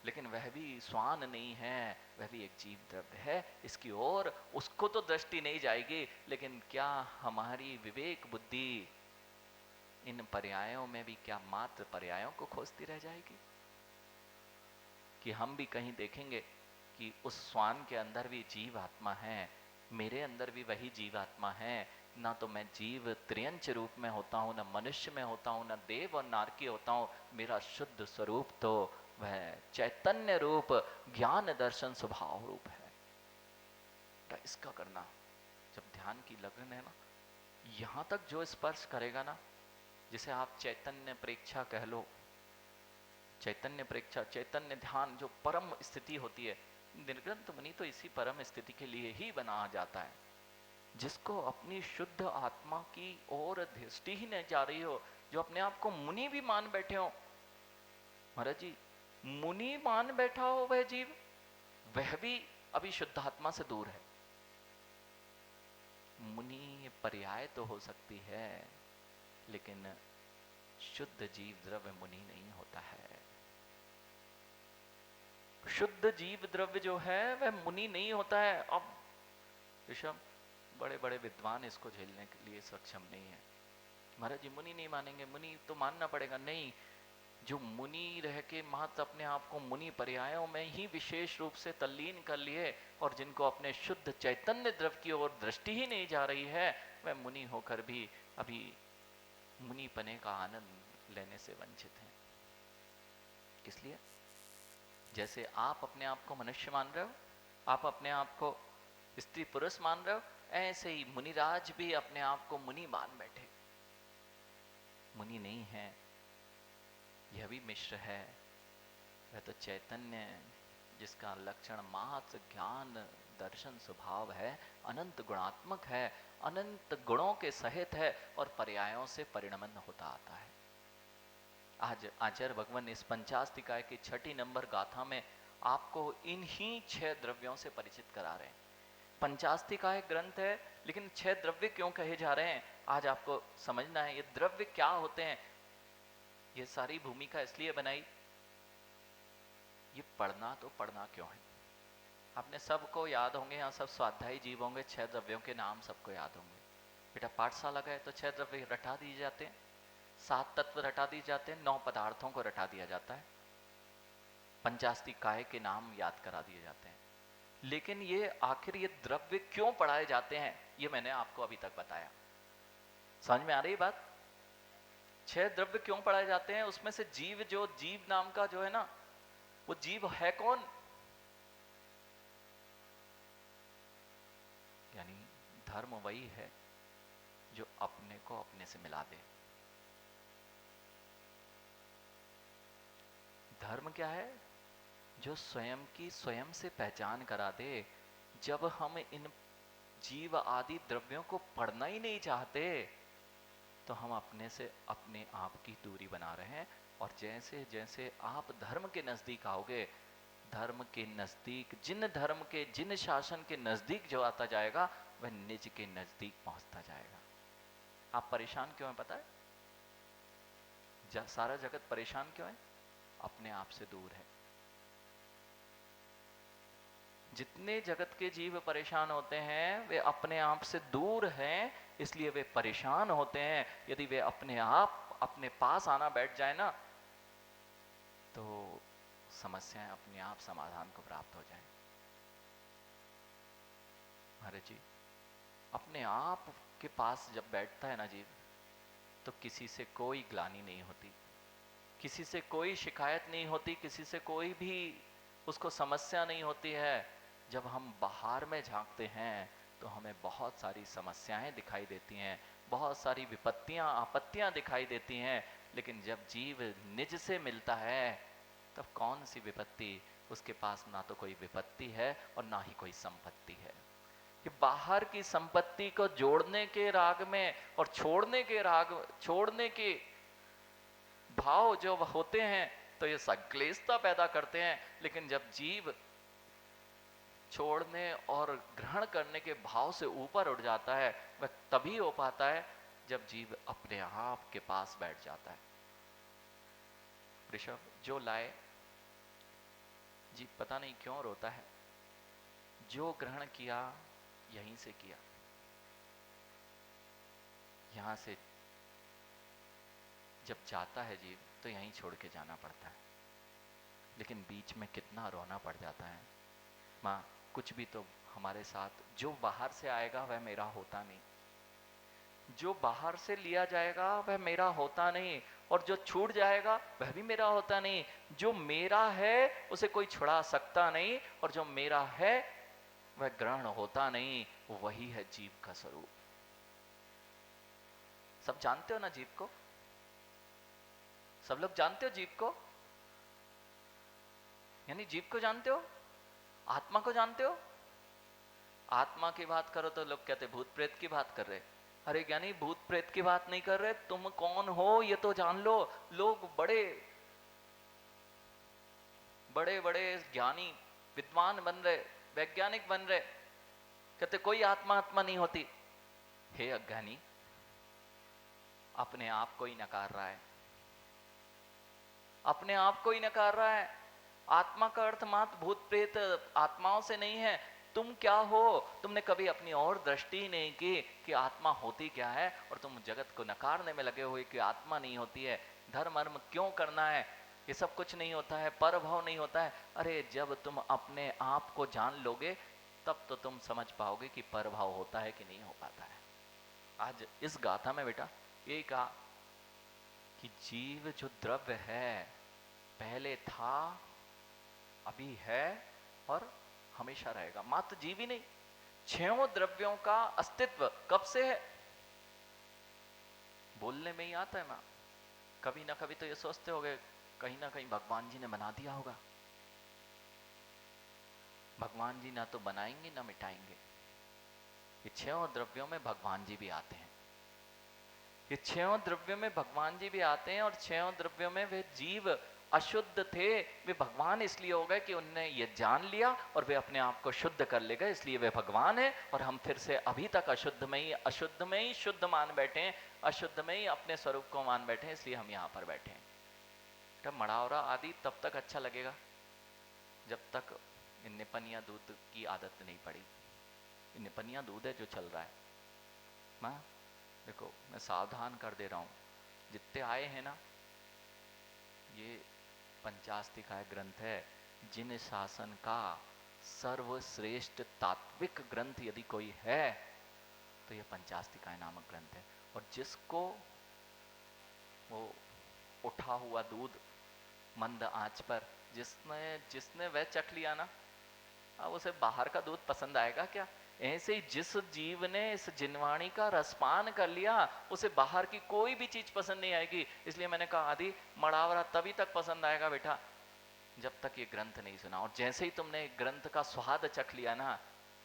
लेकिन वह भी श्वान नहीं है, वह भी एक जीव द्रव्य है। इसकी ओर उसको तो दृष्टि नहीं जाएगी, लेकिन क्या हमारी विवेक बुद्धि इन पर्यायों में भी क्या मात्र पर्यायों को खोजती रह जाएगी? कि हम भी कहीं देखेंगे कि उस श्वान के अंदर भी जीव आत्मा है, मेरे अंदर भी वही जीव आत्मा है, ना तो मैं जीव त्रियंच रूप में होता हूँ, ना मनुष्य में होता हूँ, ना देव और नारकी होता हूँ। मेरा शुद्ध स्वरूप तो वह चैतन्य रूप ज्ञान दर्शन स्वभाव रूप है। तो इसका करना, जब ध्यान की लगन है ना, यहां तक जो स्पर्श करेगा ना, जिसे आप चैतन्य प्रेक्षा कह लो, चैतन्य प्रेक्षा, चैतन्य ध्यान, जो परम स्थिति होती है, निर्ग्रंथ मुनि तो इसी परम स्थिति के लिए ही बना जाता है। जिसको अपनी शुद्ध आत्मा की ओर दृष्टि ही नहीं जा रही हो, जो अपने आप को मुनि भी मान बैठे हो, महाराज जी मुनि मान बैठा हो वह जीव, वह भी अभी शुद्ध आत्मा से दूर है। मुनि पर्याय तो हो सकती है, लेकिन शुद्ध जीव द्रव्य मुनि नहीं होता है। शुद्ध जीव द्रव्य जो है वह मुनि नहीं होता है। अब ऋषभ, बड़े बड़े विद्वान इसको झेलने के लिए सक्षम नहीं है। महाराज जी मुनि नहीं मानेंगे, मुनि तो मानना पड़ेगा। नहीं, जो मुनि रह के मात्र अपने आप को मुनि पर्यायों में ही विशेष रूप से तल्लीन कर लिए, और जिनको अपने शुद्ध चैतन्य द्रव्य की ओर दृष्टि ही नहीं जा रही है, वह मुनि होकर भी अभी मुनि पने का आनंद लेने से वंचित हैं। इसलिए जैसे आप अपने आप को मनुष्य मान रहे हो, आप अपने आप को स्त्री पुरुष मान रहे हो, ऐसे ही मुनिराज भी अपने आप को मुनि मान बैठे। मुनि नहीं है, यह भी मिश्र है। वह तो चैतन्य, जिसका लक्षण मात्र ज्ञान दर्शन स्वभाव है, अनंत गुणात्मक है, अनंत गुणों के सहित है, और पर्यायों से परिणमन होता आता है। आज आचार्य भगवान इस पंचास्तिकाय की 6 नंबर गाथा में आपको इन्हीं 6 द्रव्यों से परिचित करा रहे हैं। पंचास्तिकाय ग्रंथ है, लेकिन 6 द्रव्य क्यों कहे जा रहे हैं आज आपको समझना है। ये द्रव्य क्या होते हैं, ये सारी भूमिका इसलिए बनाई, ये पढ़ना तो पढ़ना क्यों है। आपने सबको याद होंगे, यहाँ सब स्वाध्यायी जीव होंगे, 6 द्रव्यों के नाम सबको याद होंगे। बेटा पाठशाला गए तो 6 द्रव्य रटा दिए जाते हैं, 7 तत्व रटा दिए जाते हैं, 9 पदार्थों को रटा दिया जाता है, पंचास्तिकाय के नाम याद करा दिए जाते हैं। लेकिन ये आखिर ये द्रव्य क्यों पढ़ाए जाते हैं, ये मैंने आपको अभी तक बताया। समझ में आ रही बात? 6 द्रव्य क्यों पढ़ाए जाते हैं, उसमें से जीव, जो जीव नाम का जो है ना, वो जीव है कौन? धर्म वही है जो अपने को अपने से मिला दे। धर्म क्या है? जो स्वयं की स्वयं से पहचान करा दे। जब हम इन जीव आदि द्रव्यों को पढ़ना ही नहीं चाहते तो हम अपने से अपने आप की दूरी बना रहे हैं। और जैसे जैसे आप धर्म के नजदीक आओगे, धर्म के नजदीक, जिन शासन के नजदीक जो आता जाएगा वह निज के नजदीक पहुंचता जाएगा। आप परेशान क्यों हैं पता है? सारा जगत परेशान क्यों है? अपने आप से दूर है। जितने जगत के जीव परेशान होते हैं वे अपने आप से दूर हैं, इसलिए वे परेशान होते हैं। यदि वे अपने आप अपने पास आना बैठ जाए ना, तो समस्याएं अपने आप समाधान को प्राप्त हो जाएं। अरे जी, अपने आप के पास जब बैठता है ना जीव, तो किसी से कोई ग्लानि नहीं होती, किसी से कोई शिकायत नहीं होती, किसी से कोई भी उसको समस्या नहीं होती है। जब हम बाहर में झांकते हैं तो हमें बहुत सारी समस्याएं दिखाई देती हैं, बहुत सारी विपत्तियां आपत्तियां दिखाई देती हैं। लेकिन जब जीव निज से मिलता है तब कौन सी विपत्ति? उसके पास ना तो कोई विपत्ति है और ना ही कोई संपत्ति है। कि बाहर की संपत्ति को जोड़ने के राग में और छोड़ने के भाव जो होते हैं तो ये संक्लेशता पैदा करते हैं। लेकिन जब जीव छोड़ने और ग्रहण करने के भाव से ऊपर उठ जाता है, वह तभी हो पाता है जब जीव अपने आप के पास बैठ जाता है। ऋषभ जो लाए, जीव पता नहीं क्यों रोता है। जो ग्रहण किया यहीं से किया, यहां से जब जाता है जीव तो यहीं छोड़ के जाना पड़ता है। लेकिन बीच में कितना रोना पड़ जाता है। माँ, कुछ भी तो हमारे साथ, जो बाहर से आएगा वह मेरा होता नहीं, जो बाहर से लिया जाएगा वह मेरा होता नहीं, और जो छूट जाएगा वह भी मेरा होता नहीं। जो मेरा है उसे कोई छुड़ा सकता नहीं, और जो मेरा है वह ग्रहण होता नहीं। वही है जीव का स्वरूप। सब जानते हो ना जीव को? सब लोग जानते हो जीव को? यानी जीव को जानते हो, आत्मा को जानते हो। आत्मा की बात करो तो लोग कहते भूत प्रेत की बात कर रहे। अरे ज्ञानी, भूत प्रेत की बात नहीं कर रहे, तुम कौन हो ये तो जान लो। लोग बड़े बड़े बड़े ज्ञानी विद्वान बन रहे, वैज्ञानिक बन रहे, कहते कोई आत्मा नहीं होती। हे अज्ञानी, अपने आप को ही नकार रहा है, अपने आप को ही नकार रहा है। आत्मा का अर्थ मात्र भूत प्रेत आत्माओं से नहीं है। तुम क्या हो? तुमने कभी अपनी और दृष्टि ही नहीं की कि आत्मा होती क्या है, और तुम जगत को नकारने में लगे हुए कि आत्मा नहीं होती है। धर्म अर्म क्यों करना है? ये सब कुछ नहीं होता है, परभाव नहीं होता है। अरे जब तुम अपने आप को जान लोगे तब तो तुम समझ पाओगे कि परभाव होता है कि नहीं हो पाता है। आज इस गाथा में बेटा यही कहा कि जीव जो द्रव्य है, पहले था, अभी है और हमेशा रहेगा। मात्र जीव ही नहीं, छहों द्रव्यों का अस्तित्व कब से है? बोलने में ही आता है ना। कभी ना कभी तो ये सोचते होगे कहीं ना कहीं भगवान जी ने बना दिया होगा। भगवान जी ना तो बनाएंगे ना मिटाएंगे। ये छहों द्रव्यों में भगवान जी भी आते हैं। ये छहों द्रव्यों में भगवान जी भी आते हैं, और छहों द्रव्यों में वे जीव अशुद्ध थे, वे भगवान इसलिए हो गए कि उनने ये जान लिया और वे अपने आप को शुद्ध कर ले गए, इसलिए वे भगवान है। और हम फिर से अभी तक अशुद्ध में ही शुद्ध मान बैठे हैं, अशुद्ध में ही अपने स्वरूप को मान बैठे हैं, इसलिए हम यहाँ पर बैठे हैं। जब मड़ावरा आदि तब तक अच्छा लगेगा जब तक निपनिया दूध की आदत नहीं पड़ी। निपनिया दूध है जो चल रहा है। माँ देखो, मैं सावधान कर दे रहा हूँ, जितने आए हैं ना, ये पंचास्तिकाय ग्रंथ है। जिन शासन का सर्वश्रेष्ठ तात्विक ग्रंथ यदि कोई है तो ये पंचास्तिकाय नामक ग्रंथ है। और जिसको वो उठा हुआ दूध मंद आंच पर जिसने वह चख लिया ना, अब उसे बाहर का दूध पसंद आएगा क्या? ऐसे ही जिस जीव ने इस जिनवाणी का रसपान कर लिया उसे बाहर की कोई भी चीज पसंद नहीं आएगी। इसलिए मैंने कहा आदि मड़ावरा तभी तक पसंद आएगा बेटा जब तक ये ग्रंथ नहीं सुना, और जैसे ही तुमने ग्रंथ का स्वाद चख लिया ना,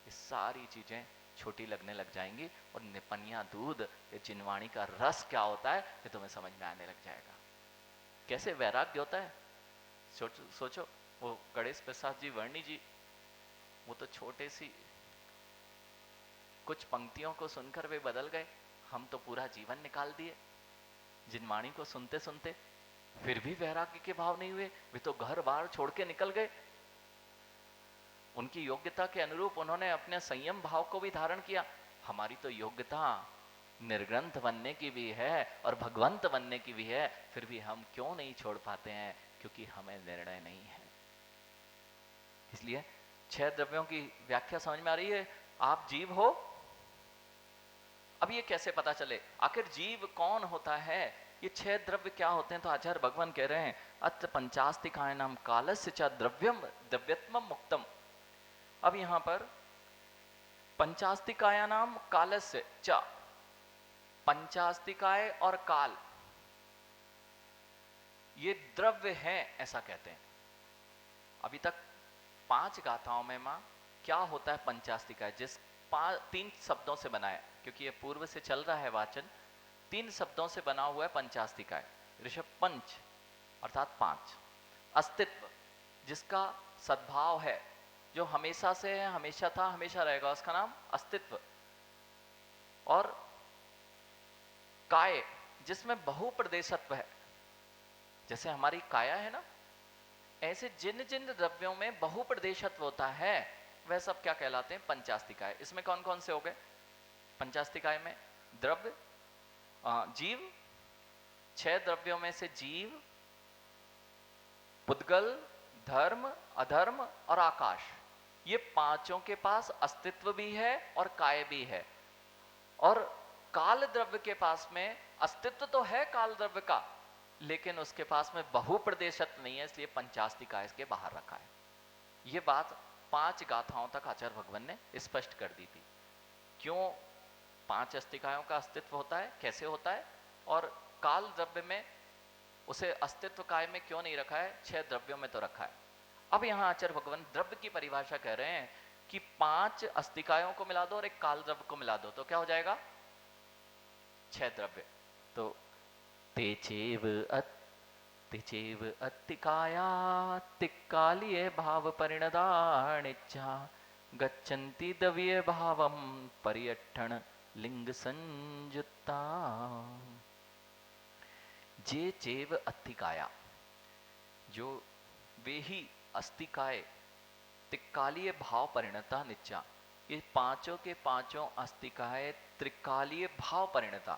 ये सारी चीजें छोटी लगने लग जाएंगी और निपनिया दूध, ये जिनवाणी का रस क्या होता है ये तुम्हें समझ में आने लग जाएगा। कैसे वैराग्य होता है, सोचो वो गणेश प्रसाद जी वर्णी जी, वो तो छोटे सी कुछ पंक्तियों को सुनकर वे बदल गए, हम तो पूरा जीवन निकाल दिए जिनवाणी को सुनते सुनते, फिर भी वैराग्य के भाव नहीं हुए, वे तो घर बार छोड़ के निकल गए। उनकी योग्यता के अनुरूप उन्होंने अपने संयम भाव को भी धारण किया। हमारी तो योग्यता निर्ग्रंथ बनने की भी है और भगवंत बनने की भी है, फिर भी हम क्यों नहीं छोड़ पाते हैं, क्योंकि हमें निर्णय नहीं है। इसलिए 6 द्रव्यों की व्याख्या समझ में आ रही है। आप जीव हो, अब ये कैसे पता चले आखिर जीव कौन होता है, ये 6 द्रव्य क्या होते हैं। तो आचार्य भगवान कह रहे हैं अत्र पंचास्तिकाय नाम कालस्य च द्रव्यम द्रव्यत्मम मुक्तम। अब यहां पर पंचास्तिकाय नाम कालस्य च, पंचास्तिकाय और काल ये द्रव्य हैं ऐसा कहते हैं। अभी तक 5 गाथाओं में मां क्या होता है पंचास्तिकाय, जिस 3 शब्दों से बना है, क्योंकि ये पूर्व से चल रहा है वाचन, 3 शब्दों से बना हुआ है पंचास्तिकाय। ऋषभ पंच अर्थात 5, अस्तित्व जिसका सद्भाव है, जो हमेशा से है, हमेशा था, हमेशा रहेगा, उसका नाम अस्तित्व। और काय जिसमें बहुप्रदेशत्व है, जैसे हमारी काया है ना, ऐसे जिन जिन द्रव्यों में बहुप्रदेशत्व होता है वह सब क्या कहलाते हैं पंचास्तिकाय। इसमें कौन कौन से हो गए पंचास्तिकाय में, द्रव्य, जीव, 6 द्रव्यों में से जीव, पुद्गल, धर्म, अधर्म और आकाश, ये पांचों के पास अस्तित्व भी है और काय भी है। और काल द्रव्य के पास में अस्तित्व तो है काल द्रव्य का, लेकिन उसके पास में बहुप्रदेशत्व नहीं है, इसलिए पंचास्तिकाय इसके बाहर रखा है। ये बात 5 गाथाओं तक आचार्य भगवान ने स्पष्ट कर दी थी। क्यों 5 अस्तिकायों का अस्तित्व होता है, कैसे होता है, और काल द्रव्य में उसे अस्तित्व काय में क्यों नहीं रखा है, 6 द्रव्यों में तो रखा है। अब यहां आचार्य भगवान द्रव्य की परिभाषा कह रहे हैं कि 5 अस्तिकायों को मिला दो और एक काल द्रव्य को मिला दो तो क्या हो जाएगा 6 द्रव्य। तो तेचेव अत्तिकालिये भाव परिणदानिच्छा गच्छन्ति दव्य भावम पर्यटन लिंग संयुक्ता। जे चेव अत्तिकाया, जो वे ही अस्तिकाय त्रिकालीय भाव परिणता नित्या, ये पांचों के पांचों अस्तिकाय त्रिकालीय भाव परिणता,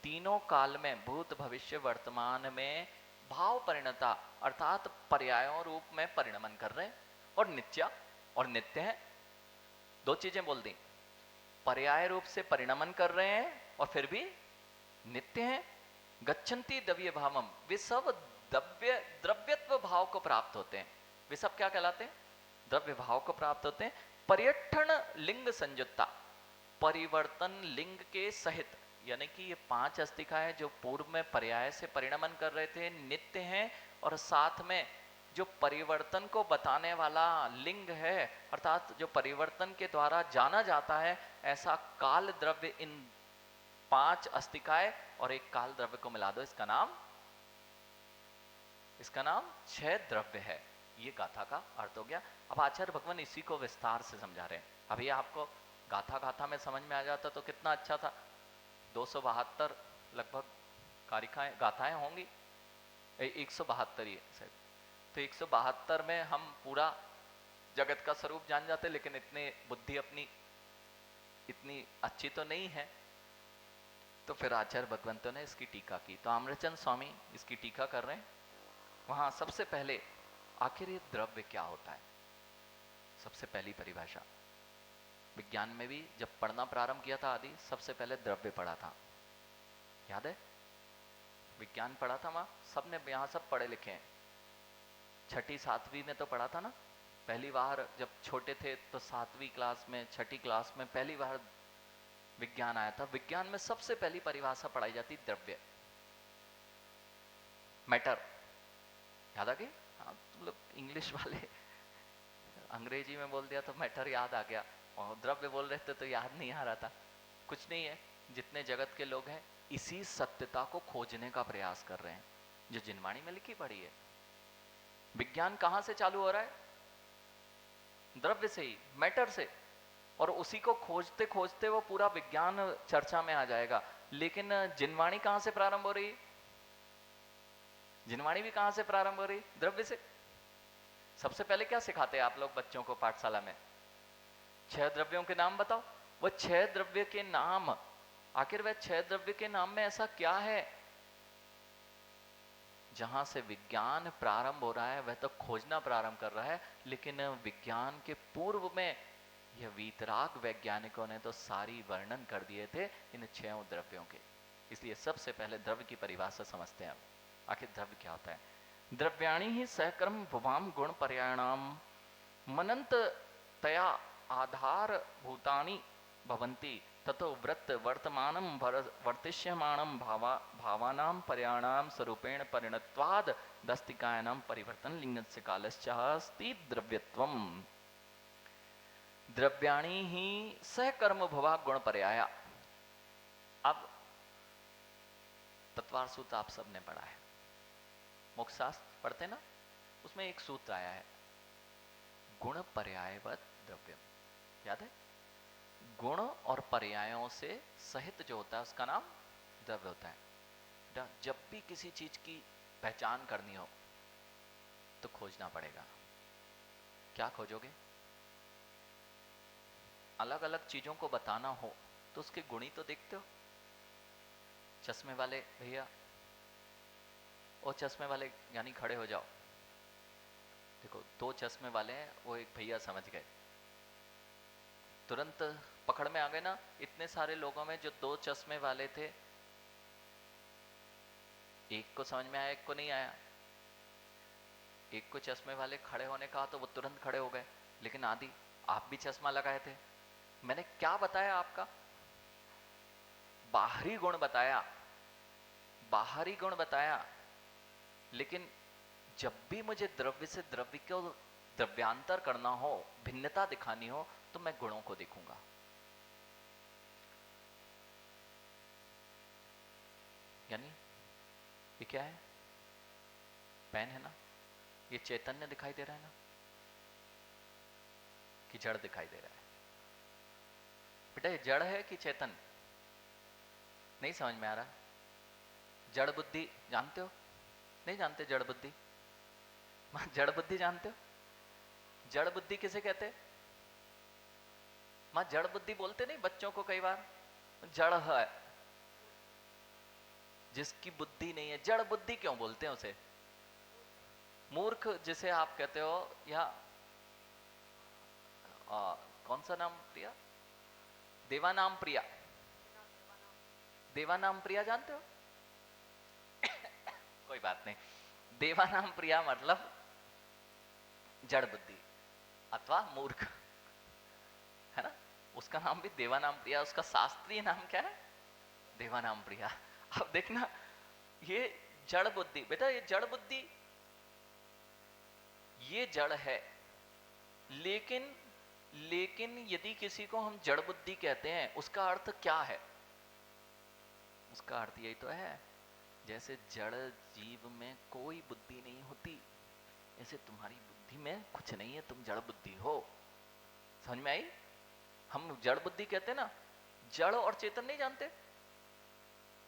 तीनों काल में भूत भविष्य वर्तमान में भाव परिणता अर्थात पर्यायों रूप में परिणमन कर रहे हैं, और नित्या और नित्य है। 2 चीजें बोल दी, पर्याय रूप से परिणमन कर रहे हैं और फिर भी नित्य हैं। गच्छन्ति दव्य भावम, वे सब द्रव्यत्व भाव को प्राप्त होते हैं। वे सब क्या कहलाते हैं, द्रव्य भाव को प्राप्त होते हैं। पर्यटन लिंग संयुक्ता, परिवर्तन लिंग के सहित, यानी कि ये 5 अस्तिकाएं जो पूर्व में पर्याय से परिणमन कर रहे थे नित्य हैं, और साथ में जो परिवर्तन को बताने वाला लिंग है अर्थात जो परिवर्तन के द्वारा जाना जाता है, ऐसा काल द्रव्य इन 5 अस्तिकाएं और एक काल द्रव्य को मिला दो, इसका नाम 6 द्रव्य है। ये गाथा का अर्थ हो गया। अब आचार्य भगवान इसी को विस्तार से समझा रहे हैं। अभी आपको गाथा में समझ में आ जाता तो कितना अच्छा था। 272 लगभग कारिकाएं गाथाएं होंगी, 172 ही है। तो 172 में हम पूरा जगत का स्वरूप जान जाते, लेकिन इतने बुद्धि अपनी इतनी अच्छी तो नहीं है। तो फिर आचार्य भगवंतों ने इसकी टीका की। तो अमृतचंद स्वामी इसकी टीका कर रहे हैं। वहां सबसे पहले आखिर ये द्रव्य क्या होता है, सबसे पहली परिभाषा विज्ञान में भी जब पढ़ना प्रारंभ किया था आदि, सबसे पहले द्रव्य पढ़ा था, याद है? विज्ञान पढ़ा था वहां, सबने यहां सब पढ़े लिखे हैं, 6ठी 7वीं में तो पढ़ा था ना। पहली बार जब छोटे थे तो 7वीं क्लास में, 6ठी क्लास में पहली बार विज्ञान आया था। विज्ञान में सबसे पहली परिभाषा पढ़ाई जाती द्रव्य, मैटर। याद आ गई? हाँ, तुम लोग इंग्लिश वाले अंग्रेजी में बोल दिया तो मैटर याद आ गया, और द्रव्य बोल रहे थे तो याद नहीं आ रहा था। कुछ नहीं है, जितने जगत के लोग हैं इसी सत्यता को खोजने का प्रयास कर रहे हैं जो जिनवाणी में लिखी पड़ी है। विज्ञान कहां से चालू हो रहा है? द्रव्य से ही, मैटर से। और उसी को खोजते खोजते वो पूरा विज्ञान चर्चा में आ जाएगा। लेकिन जिनवाणी कहां से प्रारंभ हो रही? जिनवाणी भी कहां से प्रारंभ हो रही? द्रव्य से। सबसे पहले क्या सिखाते हैं आप लोग बच्चों को पाठशाला में? 6 द्रव्यों के नाम बताओ। वो 6 द्रव्य के नाम, आखिर वह 6 द्रव्य के नाम में ऐसा क्या है जहां से विज्ञान प्रारंभ हो रहा है? वह तो खोजना प्रारंभ कर रहा है, लेकिन विज्ञान के पूर्व में यह वीतराग वैज्ञानिकों ने तो सारी वर्णन कर दिए थे इन 6 द्रव्यों के। इसलिए सबसे पहले द्रव्य की परिभाषा समझते हैं हम, आखिर द्रव्य क्या होता है। द्रव्याणि ही सहकर्म भुवाम गुण पर्याणाम मनंत तया आधार भूतानि भवन्ति ततो वृत्त वर्तमानं वर्तिष्यमाणं भावानां पर्याणाम स्वरूपेण परिणत्वाद दस्तिकायानां परिवर्तन लिंगस्य कालस्य अस्ति द्रव्यत्वम्। द्रव्याणि ही सहकर्म भवा गुण पर्याया। अब तत्वार सूत्र आप सबने पढ़ा है, मोक्षशास्त्र पढ़ते ना, उसमें एक सूत्र आया है, गुण पर्यायवत द्रव्यम। याद है? गुण और पर्यायों से सहित जो होता है उसका नाम द्रव्य होता है। जब भी किसी चीज की पहचान करनी हो तो खोजना पड़ेगा। क्या खोजोगे? अलग अलग चीजों को बताना हो तो उसके गुण ही तो देखते हो। चश्मे वाले भैया, ओ चश्मे वाले यानी खड़े हो जाओ। देखो 2 चश्मे वाले हैं, वो एक भैया समझ गए, तुरंत पकड़ में आ गए ना। इतने सारे लोगों में जो 2 चश्मे वाले थे, एक को समझ में आया, एक को नहीं आया। एक को चश्मे वाले खड़े होने का तो वो तुरंत खड़े हो गए, लेकिन आदि आप भी चश्मा लगाए थे। मैंने क्या बताया आपका? बाहरी गुण बताया, बाहरी गुण बताया। लेकिन जब भी मुझे द्रव्य से द्रव्य को द्रव्यांतर करना हो, भिन्नता दिखानी हो, तो मैं गुणों को देखूंगा। यानी ये क्या है? पेन है ना, ये चैतन्य दिखाई दे रहा है ना, कि जड़ दिखाई दे रहा है? बेटा ये जड़ है कि चेतन? नहीं समझ में आ रहा। जड़ बुद्धि जानते हो? नहीं जानते जड़ बुद्धि? जड़ बुद्धि जानते हो? जड़ बुद्धि किसे कहते हैं? मां जड़ बुद्धि बोलते नहीं बच्चों को कई बार? जड़ है, जिसकी बुद्धि नहीं है। जड़ बुद्धि क्यों बोलते हैं उसे? मूर्ख जिसे आप कहते हो, या कौन सा नाम प्रिया? देवानाम प्रिया। देवानाम प्रिया जानते हो? कोई बात नहीं। देवानाम प्रिया मतलब जड़ बुद्धि अथवा मूर्ख, है ना? उसका नाम भी देवानाम प्रिया, उसका शास्त्रीय नाम क्या है? देवानाम प्रिया। अब देखना, ये जड़ बुद्धि, बेटा ये जड़ बुद्धि, ये जड़ है। लेकिन यदि किसी को हम जड़ बुद्धि कहते हैं, उसका अर्थ क्या है? उसका अर्थ यही तो है, जैसे जड़ जीव में कोई बुद्धि नहीं होती, ऐसे तुम्हारी बुद्धि में कुछ नहीं है, तुम जड़ बुद्धि हो। समझ में आई? हम जड़ बुद्धि कहते हैं ना, जड़ और चेतन नहीं जानते।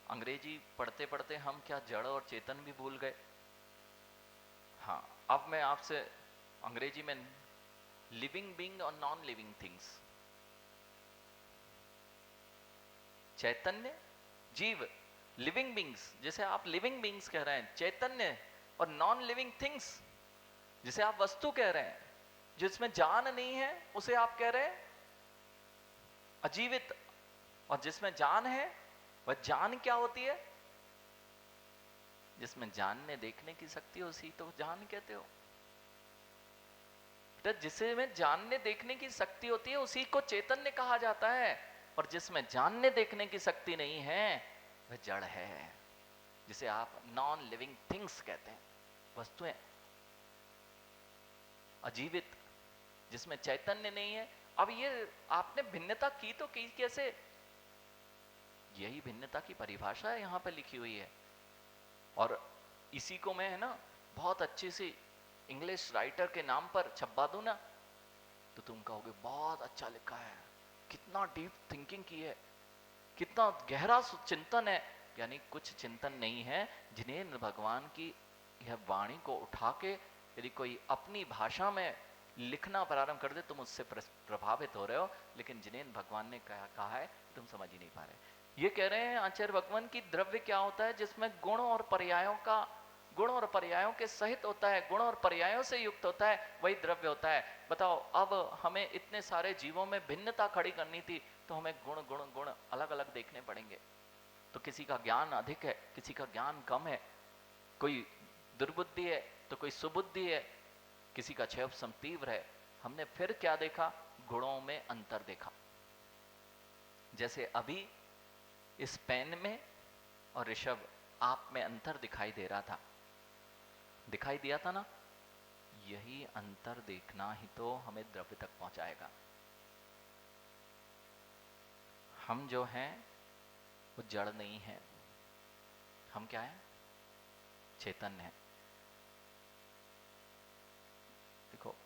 अंग्रेजी पढ़ते पढ़ते हम क्या जड़ और चेतन भी भूल गए। हाँ, अब मैं आपसे अंग्रेजी में लिविंग बीइंग और नॉन लिविंग थिंग्स, चैतन्य जीव, लिविंग बीइंग्स जिसे आप लिविंग बीइंग्स कह रहे हैं, चैतन्य, और नॉन लिविंग थिंग्स जिसे आप वस्तु कह रहे हैं, जिसमें जान नहीं है उसे आप कह रहे हैं अजीवित, और जिसमें जान है वह जान क्या होती है? जिसमें जानने देखने की शक्ति हो, उसी तो जान कहते हो। तो जिसे में जानने देखने की शक्ति होती है उसी को चैतन्य कहा जाता है, और जिसमें जानने देखने की शक्ति नहीं है वह जड़ है, जिसे आप नॉन लिविंग थिंग्स कहते हैं, वस्तुएं, अजीवित, जिसमें चैतन्य नहीं है। अब ये आपने भिन्नता की तो की कैसे? यही भिन्नता की परिभाषा है यहां पर लिखी हुई है, और इसी को मैं है ना बहुत अच्छी सी इंग्लिश राइटर के नाम पर छपवा दूं ना, तो तुम कहोगे बहुत अच्छा लिखा है, कितना डीप थिंकिंग की है, कितना गहरा चिंतन है। यानी कुछ चिंतन नहीं है जिन्हें भगवान की यह वाणी को उठा के यदि कोई अपनी भाषा में लिखना प्रारंभ कर दे, तुम उससे प्रभावित हो रहे हो, लेकिन जिन्हें भगवान ने कहा है तुम समझ ही नहीं पा रहे। ये कह रहे हैं आचार्य भगवान की द्रव्य क्या होता है? जिसमें गुण और पर्यायों के सहित होता है, गुण और पर्यायों से युक्त होता है, वही द्रव्य होता है। बताओ, अब हमें इतने सारे जीवों में भिन्नता खड़ी करनी थी तो हमें गुण गुण गुण अलग अलग देखने पड़ेंगे। तो किसी का ज्ञान अधिक है, किसी का ज्ञान कम है, कोई दुर्बुद्धि है तो कोई सुबुद्धि है, किसी का क्षयपसम तीव्र है। हमने फिर क्या देखा? गुणों में अंतर देखा। जैसे अभी इस पेन में और ऋषभ आप में अंतर दिखाई दे रहा था, दिखाई दिया था ना? यही अंतर देखना ही तो हमें द्रव्य तक पहुंचाएगा। हम जो हैं वो जड़ नहीं है, हम क्या है? चेतन है। देखो,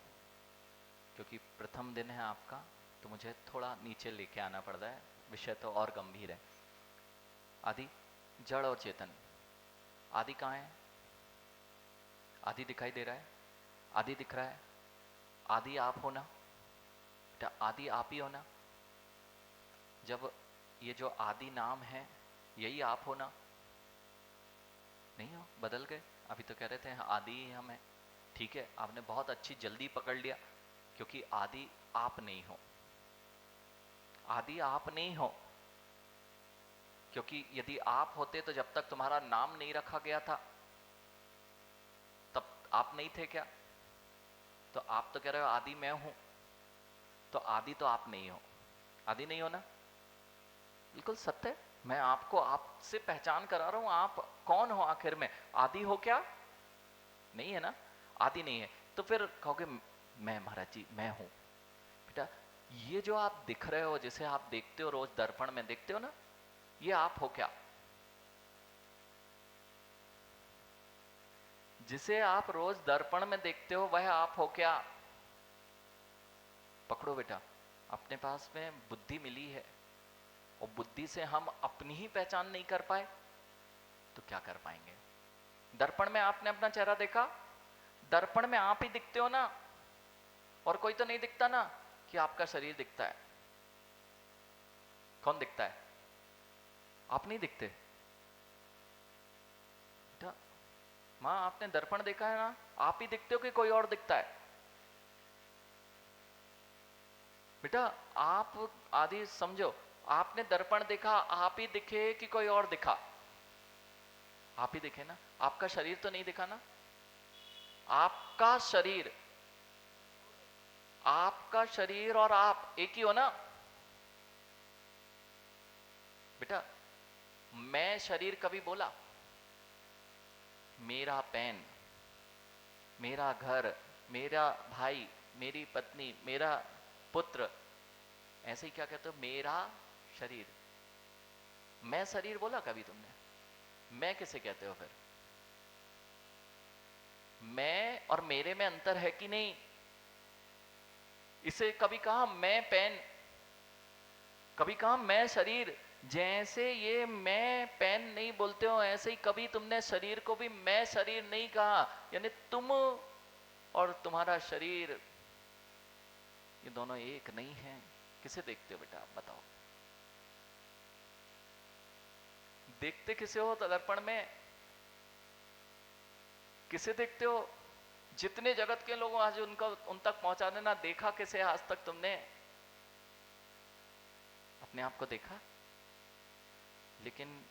क्योंकि प्रथम दिन है आपका तो मुझे थोड़ा नीचे लेके आना पड़ता है, विषय तो और गंभीर है। आदि, जड़ और चेतन। आदि कहाँ है? आदि दिखाई दे रहा है, आदि दिख रहा है। आदि आप होना बेटा, आदि आप ही होना। जब ये जो आदि नाम है यही आप होना? नहीं हो, बदल गए। अभी तो कह रहे थे आदि ही हम है। ठीक है, आपने बहुत अच्छी जल्दी पकड़ लिया, क्योंकि आदि आप नहीं हो। आदि आप नहीं हो, क्योंकि यदि आप होते तो जब तक तुम्हारा नाम नहीं रखा गया था तब आप नहीं थे क्या? तो आप तो कह रहे हो आदि मैं हूं, तो आदि तो आप नहीं हो। आदि नहीं हो ना? बिल्कुल सत्य है। मैं आपको आपसे पहचान करा रहा हूं, आप कौन हो आखिर में? आदि हो क्या? नहीं है ना? आदि नहीं है तो फिर कहोगे मैं महाराज जी मैं हूं। बेटा, ये जो आप दिख रहे हो, जिसे आप देखते हो रोज दर्पण में देखते हो ना, ये आप हो क्या? जिसे आप रोज दर्पण में देखते हो वह आप हो क्या? पकड़ो बेटा, अपने पास में बुद्धि मिली है और बुद्धि से हम अपनी ही पहचान नहीं कर पाए तो क्या कर पाएंगे? दर्पण में आपने अपना चेहरा देखा, दर्पण में आप ही दिखते हो ना, और कोई तो नहीं दिखता ना कि आपका शरीर दिखता है। कौन दिखता है? आप नहीं दिखते। मां, आपने दर्पण देखा है ना, आप ही दिखते हो कि कोई और दिखता है? बेटा, आप आदि समझो, आपने दर्पण देखा, आप ही दिखे कि कोई और दिखा? आप ही दिखे ना। आपका शरीर तो नहीं दिखा ना? आपका शरीर और आप एक ही हो ना? बेटा, मैं शरीर कभी बोला? मेरा पेन, मेरा घर, मेरा भाई, मेरी पत्नी, मेरा पुत्र, ऐसे ही क्या कहते हो? मेरा शरीर। मैं शरीर बोला कभी तुमने? मैं किसे कहते हो फिर? मैं और मेरे में अंतर है कि नहीं? इसे कभी कहा मैं पेन, कभी कहा मैं शरीर। जैसे ये मैं पेन नहीं बोलते हो, ऐसे ही कभी तुमने शरीर को भी मैं शरीर नहीं कहा। यानी तुम और तुम्हारा शरीर, ये दोनों एक नहीं है। किसे देखते हो बेटा, आप बताओ? देखते किसे हो दर्पण में? किसे देखते हो? जितने जगत के लोग आज उनका उन तक पहुंचा देना, देखा किसे आज तक तुमने? अपने आप को देखा? लेकिन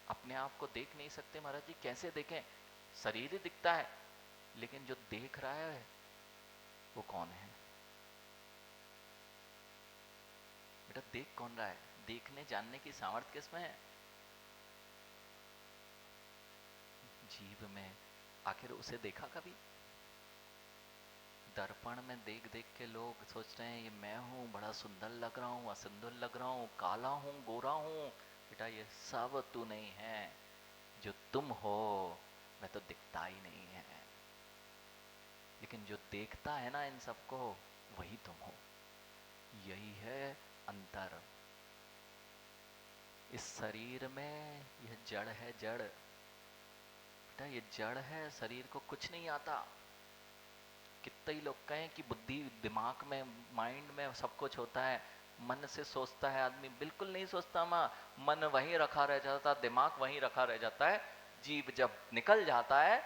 अपने आप को देख नहीं सकते महाराज जी। कैसे देखें? शरीर ही दिखता है, लेकिन जो देख रहा है वो कौन है? बेटा देख कौन रहा है? देखने जानने की सामर्थ्य किसमें है? जीव में। आखिर उसे देखा कभी? दर्पण में देख देख के लोग सोच रहे हैं ये मैं हूँ, बड़ा सुंदर लग रहा हूँ, असुंदर लग रहा हूँ, काला हूँ, गोरा हूँ। बेटा ये सब तू नहीं है। जो तुम हो मैं तो दिखता ही नहीं है, लेकिन जो देखता है ना इन सबको, वही तुम हो। यही है अंतर। इस शरीर में यह जड़ है, जड़। बेटा ये जड़ है, शरीर को कुछ नहीं आता। कितने ही लोग कहें कि बुद्धि दिमाग में, माइंड में सब कुछ होता है, मन से सोचता है आदमी। बिल्कुल नहीं सोचता माँ। मन वहीं रखा रह जाता, दिमाग वहीं रखा रह जाता है। जीव जब निकल जाता है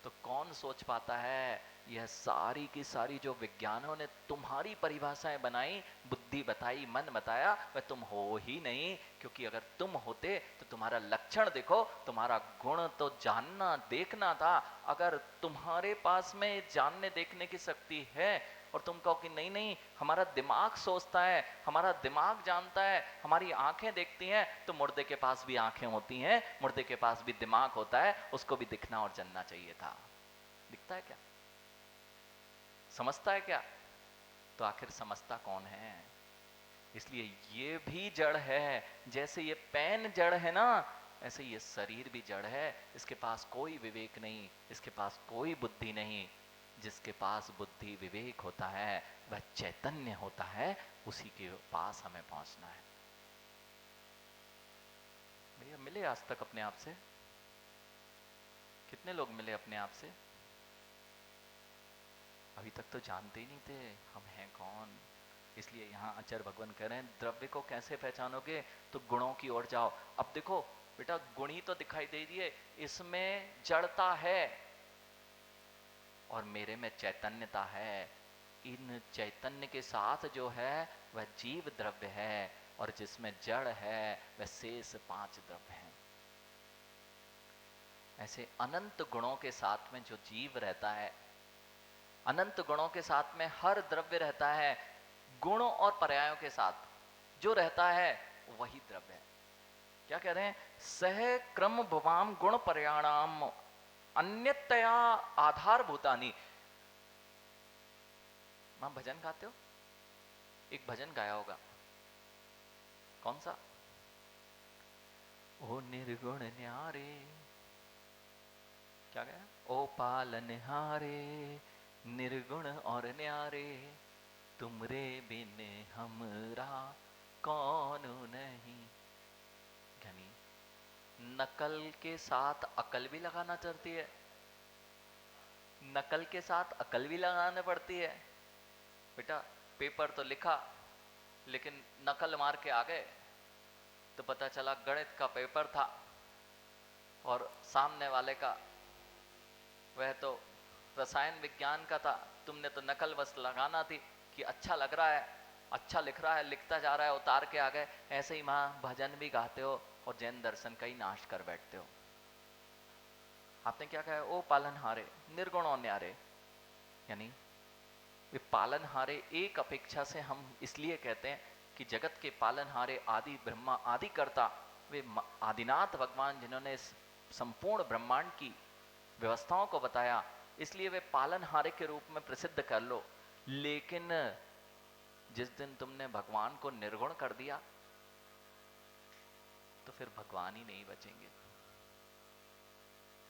तो कौन सोच पाता है? यह सारी की सारी जो विज्ञानों ने तुम्हारी परिभाषाएं बनाई, बुद्धि बताई, मन बताया, वह तुम हो ही नहीं। क्योंकि अगर तुम होते तो तुम्हारा लक्षण देखो, तुम्हारा गुण तो जानना देखना था। अगर तुम्हारे पास में जानने देखने की शक्ति है और तुम कहो कि नहीं नहीं हमारा दिमाग सोचता है, हमारा दिमाग जानता है, हमारी आंखें देखती हैं, तो मुर्दे के पास भी आंखें होती हैं, मुर्दे के पास भी दिमाग होता है, उसको भी दिखना और जानना चाहिए था। दिखता है क्या? समझता है क्या? तो आखिर समझता कौन है? इसलिए ये भी जड़ है। जैसे ये पेन जड़ है ना, ऐसे ये शरीर भी जड़ है। इसके पास कोई विवेक नहीं, इसके पास कोई बुद्धि नहीं। जिसके पास बुद्धि विवेक होता है वह चैतन्य होता है, उसी के पास हमें पहुंचना है। भैया मिले आज तक अपने आप से? कितने लोग मिले अपने आप से? अभी तक तो जानते ही नहीं थे हम हैं कौन। इसलिए यहाँ आचार्य भगवान कह रहे हैं द्रव्य को कैसे पहचानोगे? तो गुणों की ओर जाओ। अब देखो बेटा गुण ही तो दिखाई दे रही है, इसमें जड़ता है और मेरे में चैतन्यता है। इन चैतन्य के साथ जो है वह जीव द्रव्य है, और जिसमें जड़ है वह शेष 5 द्रव्य हैं। ऐसे अनंत गुणों के साथ में जो जीव रहता है, अनंत गुणों के साथ में हर द्रव्य रहता है, गुणों और पर्यायों के साथ जो रहता है वही द्रव्य है। क्या कह रहे हैं? सह क्रम भवाम गुण पर्याणाम अन्यतया आधार भूतानी। मां भजन गाते हो? एक भजन गाया होगा, कौन सा? ओ निर्गुण न्यारे, क्या गया? ओ पालनहारे निर्गुण और न्यारे, तुमरे बिन हमरा कौन नहीं। यानी नकल के साथ अकल भी लगाना चाहती है, नकल के साथ अकल भी लगाना पड़ती है। बेटा पेपर तो लिखा लेकिन नकल मार के आ गए तो पता चला गणित का पेपर था और सामने वाले का वह तो रसायन विज्ञान का था। तुमने तो नकल बस लगाना थी कि अच्छा लग रहा है, अच्छा लिख रहा है, लिखता जा रहा है, उतार के आ गए। ऐसे ही माँ भजन भी गाते हो और जैन दर्शन का ही नाश कर बैठते हो। आपने क्या कहा? ओ पालनहारे निर्गुण और न्यारे, यानी वे पालनहारे एक अपेक्षा से हम इसलिए कहते हैं कि जगत के पालनहारे आदि ब्रह्मा आदि कर्ता वे आदिनाथ भगवान, जिन्होंने इस संपूर्ण ब्रह्मांड की व्यवस्थाओं को बताया, इसलिए वे पालनहारे के रूप में प्रसिद्ध कर लो। लेकिन जिस दिन तुमने भगवान को निर्गुण कर दिया तो फिर भगवान ही नहीं बचेंगे।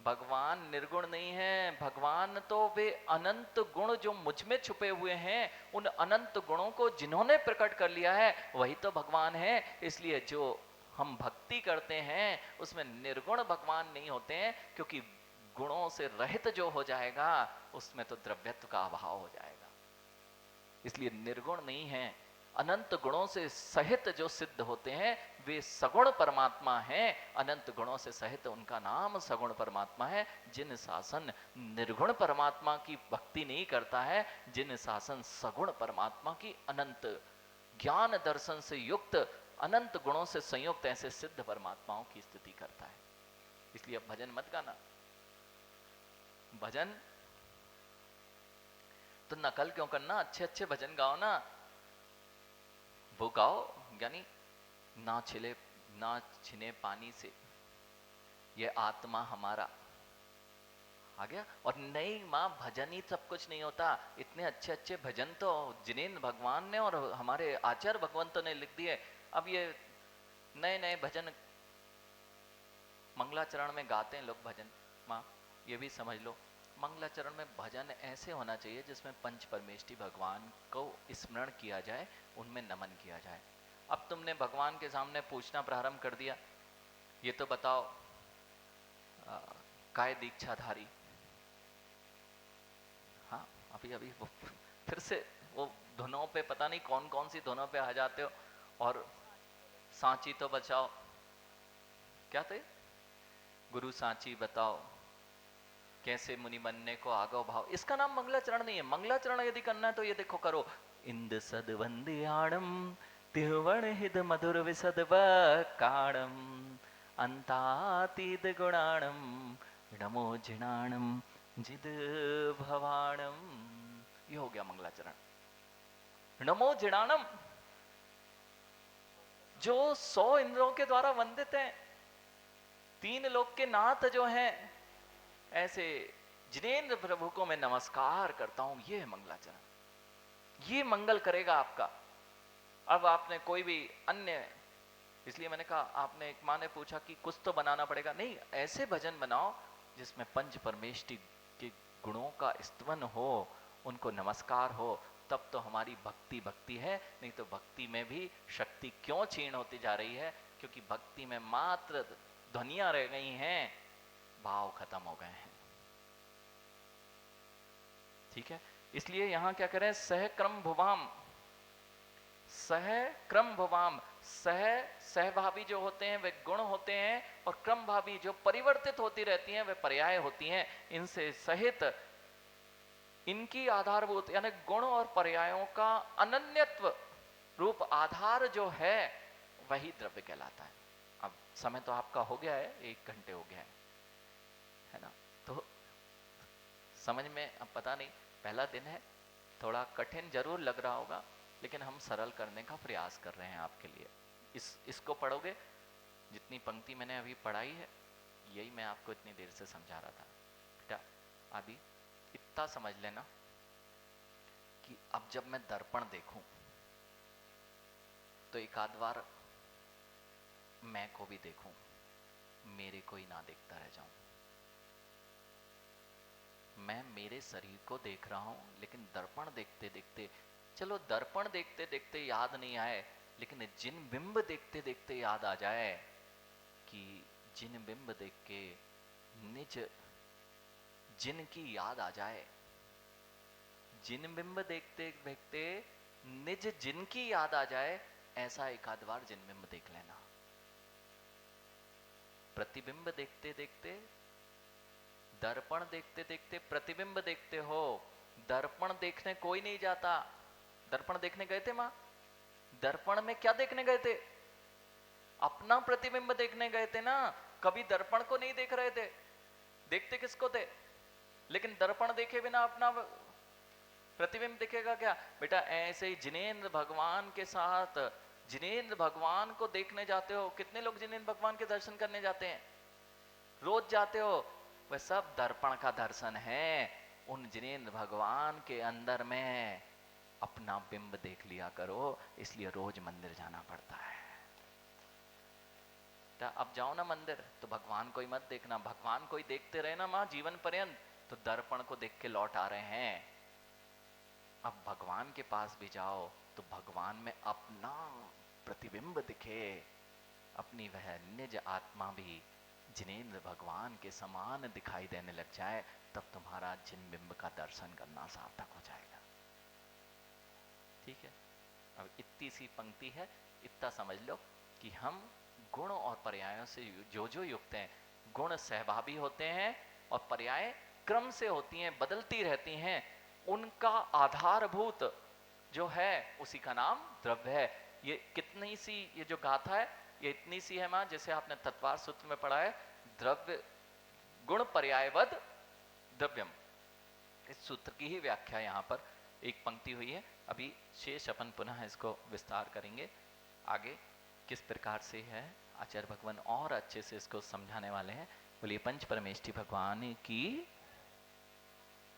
भगवान निर्गुण नहीं है, भगवान तो वे अनंत गुण जो मुझ में छुपे हुए हैं, उन अनंत गुणों को जिन्होंने प्रकट कर लिया है वही तो भगवान है। इसलिए जो हम भक्ति करते हैं उसमें निर्गुण भगवान नहीं होते हैं, क्योंकि गुणों से रहित जो हो जाएगा उसमें तो द्रव्यत्व का अभाव हो जाएगा। इसलिए निर्गुण नहीं है, अनंत गुणों से सहित जो सिद्ध होते हैं वे सगुण परमात्मा हैं। अनंत गुणों से सहित उनका नाम सगुण परमात्मा है। जिन शासन निर्गुण परमात्मा की भक्ति नहीं करता है, जिन शासन सगुण परमात्मा की अनंत ज्ञान दर्शन से युक्त अनंत गुणों से संयुक्त ऐसे सिद्ध परमात्माओं की स्तुति करता है। इसलिए अब भजन मत गाना। भजन तो नकल क्यों करना, अच्छे अच्छे भजन गाओ ना। वो गाओ यानी ना छिने पानी से, ये आत्मा हमारा आ गया। और नहीं माँ, भजन ही सब कुछ नहीं होता। इतने अच्छे अच्छे भजन तो जिनेंद्र भगवान ने और हमारे आचार्य भगवंतों ने लिख दिए। अब ये नए नए भजन मंगलाचरण में गाते हैं लोग भजन, माँ ये भी समझ लो, मंगलाचरण में भजन ऐसे होना चाहिए जिसमें पंच परमेष्ठी भगवान को स्मरण किया जाए, उनमें नमन किया जाए। अब तुमने भगवान के सामने पूछना प्रारंभ कर दिया, ये तो बताओ काय दीक्षाधारी, हाँ अभी अभी वो फिर से वो धुनों पे पता नहीं कौन कौन सी धुनों पे आ जाते हो। और सांची तो बचाओ, क्या थे, गुरु सांची बताओ, कैसे मुनि बनने को आगो भाव। इसका नाम मंगलाचरण नहीं है। मंगलाचरण यदि करना है तो ये देखो करो, इंद सद वंदियाणम तिहवण हिद मधुर विसद काणम अंतातीत गुणाणम नमो जिणाणम जिद भवाणम। ये हो गया मंगलाचरण। नमो जिणाणम, जो 100 इंद्रों के द्वारा वंदित हैं, 3 लोक के नाथ जो हैं, ऐसे जिनेंद्र प्रभु को मैं नमस्कार करता हूं। ये है मंगलाचरण, ये मंगल करेगा आपका। अब आपने कोई भी अन्य, इसलिए मैंने कहा, आपने एक माँ ने पूछा कि कुछ तो बनाना पड़ेगा, नहीं, ऐसे भजन बनाओ जिसमें पंच परमेष्ठी के गुणों का स्तवन हो, उनको नमस्कार हो, तब तो हमारी भक्ति भक्ति है। नहीं तो भक्ति में भी शक्ति क्यों क्षीण होती जा रही है? क्योंकि भक्ति में मात्र ध्वनियां रह गई हैं, भाव खत्म हो गए हैं। ठीक है, इसलिए यहां क्या करें, सहक्रम भुवाम, सहक्रम भुवाम, सहभावी जो होते हैं वे गुण होते हैं, और क्रम भावी जो परिवर्तित होती रहती हैं वे पर्याय होती हैं। इनसे सहित इनकी आधारभूत यानी गुण और पर्यायों का अनन्यत्व रूप आधार जो है वही द्रव्य कहलाता है। अब समय तो आपका हो गया है, 1 घंटे हो गया है ना, तो समझ में अब पता नहीं, पहला दिन है, थोड़ा कठिन जरूर लग रहा होगा, लेकिन हम सरल करने का प्रयास कर रहे हैं आपके लिए। इसको पढ़ोगे, जितनी पंक्ति मैंने अभी पढ़ाई है यही मैं आपको इतनी देर से समझा रहा था। बेटा अभी इतना समझ लेना कि अब जब मैं दर्पण देखूं तो एक आध बार मैं को भी देखूं, मेरे को ही ना देखता रह जाऊं। मैं मेरे शरीर को देख रहा हूं, लेकिन दर्पण देखते देखते, चलो दर्पण देखते देखते याद नहीं आए, लेकिन जिन बिंब देखते देखते याद आ जाए कि जिन बिंब देख के निज जिनकी याद आ जाए, जिन बिंब देखते देखते निज जिनकी याद आ जाए, ऐसा एक आध बार जिन बिंब देख लेना। प्रतिबिंब देखते देखते, दर्पण देखते देखते प्रतिबिंब देखते हो। दर्पण देखने कोई नहीं जाता। दर्पण देखने गए थे मां? दर्पण में क्या देखने गए थे? अपना प्रतिबिंब देखने गए थे ना, कभी दर्पण को नहीं देख रहे थे। देखते किसको थे? लेकिन दर्पण देखे बिना अपना प्रतिबिंब दिखेगा क्या? बेटा ऐसे ही जिनेंद्र भगवान के साथ, जिनेंद्र भगवान को देखने जाते हो। कितने लोग जिनेंद्र भगवान के दर्शन करने जाते हैं? रोज जाते हो। वह सब दर्पण का दर्शन है। उन जिनेंद्र भगवान के अंदर में अपना बिंब देख लिया करो, इसलिए रोज मंदिर जाना पड़ता है। अब जाओ ना मंदिर तो भगवान को ही मत देखना, भगवान को ही देखते रहे ना मां जीवन पर्यंत, तो दर्पण को देख के लौट आ रहे हैं। अब भगवान के पास भी जाओ तो भगवान में अपना प्रतिबिंब दिखे, अपनी वह निज आत्मा भी जिनेंद्र भगवान के समान दिखाई देने लग जाए, तब तुम्हारा जिन बिंब का दर्शन करना सार्थक हो जाएगा। ठीक है, अब इतनी सी पंक्ति है, इतना समझ लो कि हम गुण और पर्यायों से जो जो युक्त हैं, गुण सहभावी होते हैं और पर्याय क्रम से होती हैं, बदलती रहती हैं। उनका आधारभूत जो है उसी का नाम द्रव्य है। ये कितनी सी, ये जो गाथा है ये इतनी सी है मां, जैसे आपने तत्वार सूत्र में पढ़ा है, द्रव्य गुण पर्यायवद द्रव्यम। इस सूत्र की ही व्याख्या यहाँ पर एक पंक्ति हुई है। अभी शेष अपन पुनः इसको विस्तार करेंगे। आगे किस प्रकार से है आचार्य भगवान और अच्छे से इसको समझाने वाले हैं। बोलिए पंच परमेष्ठी भगवान की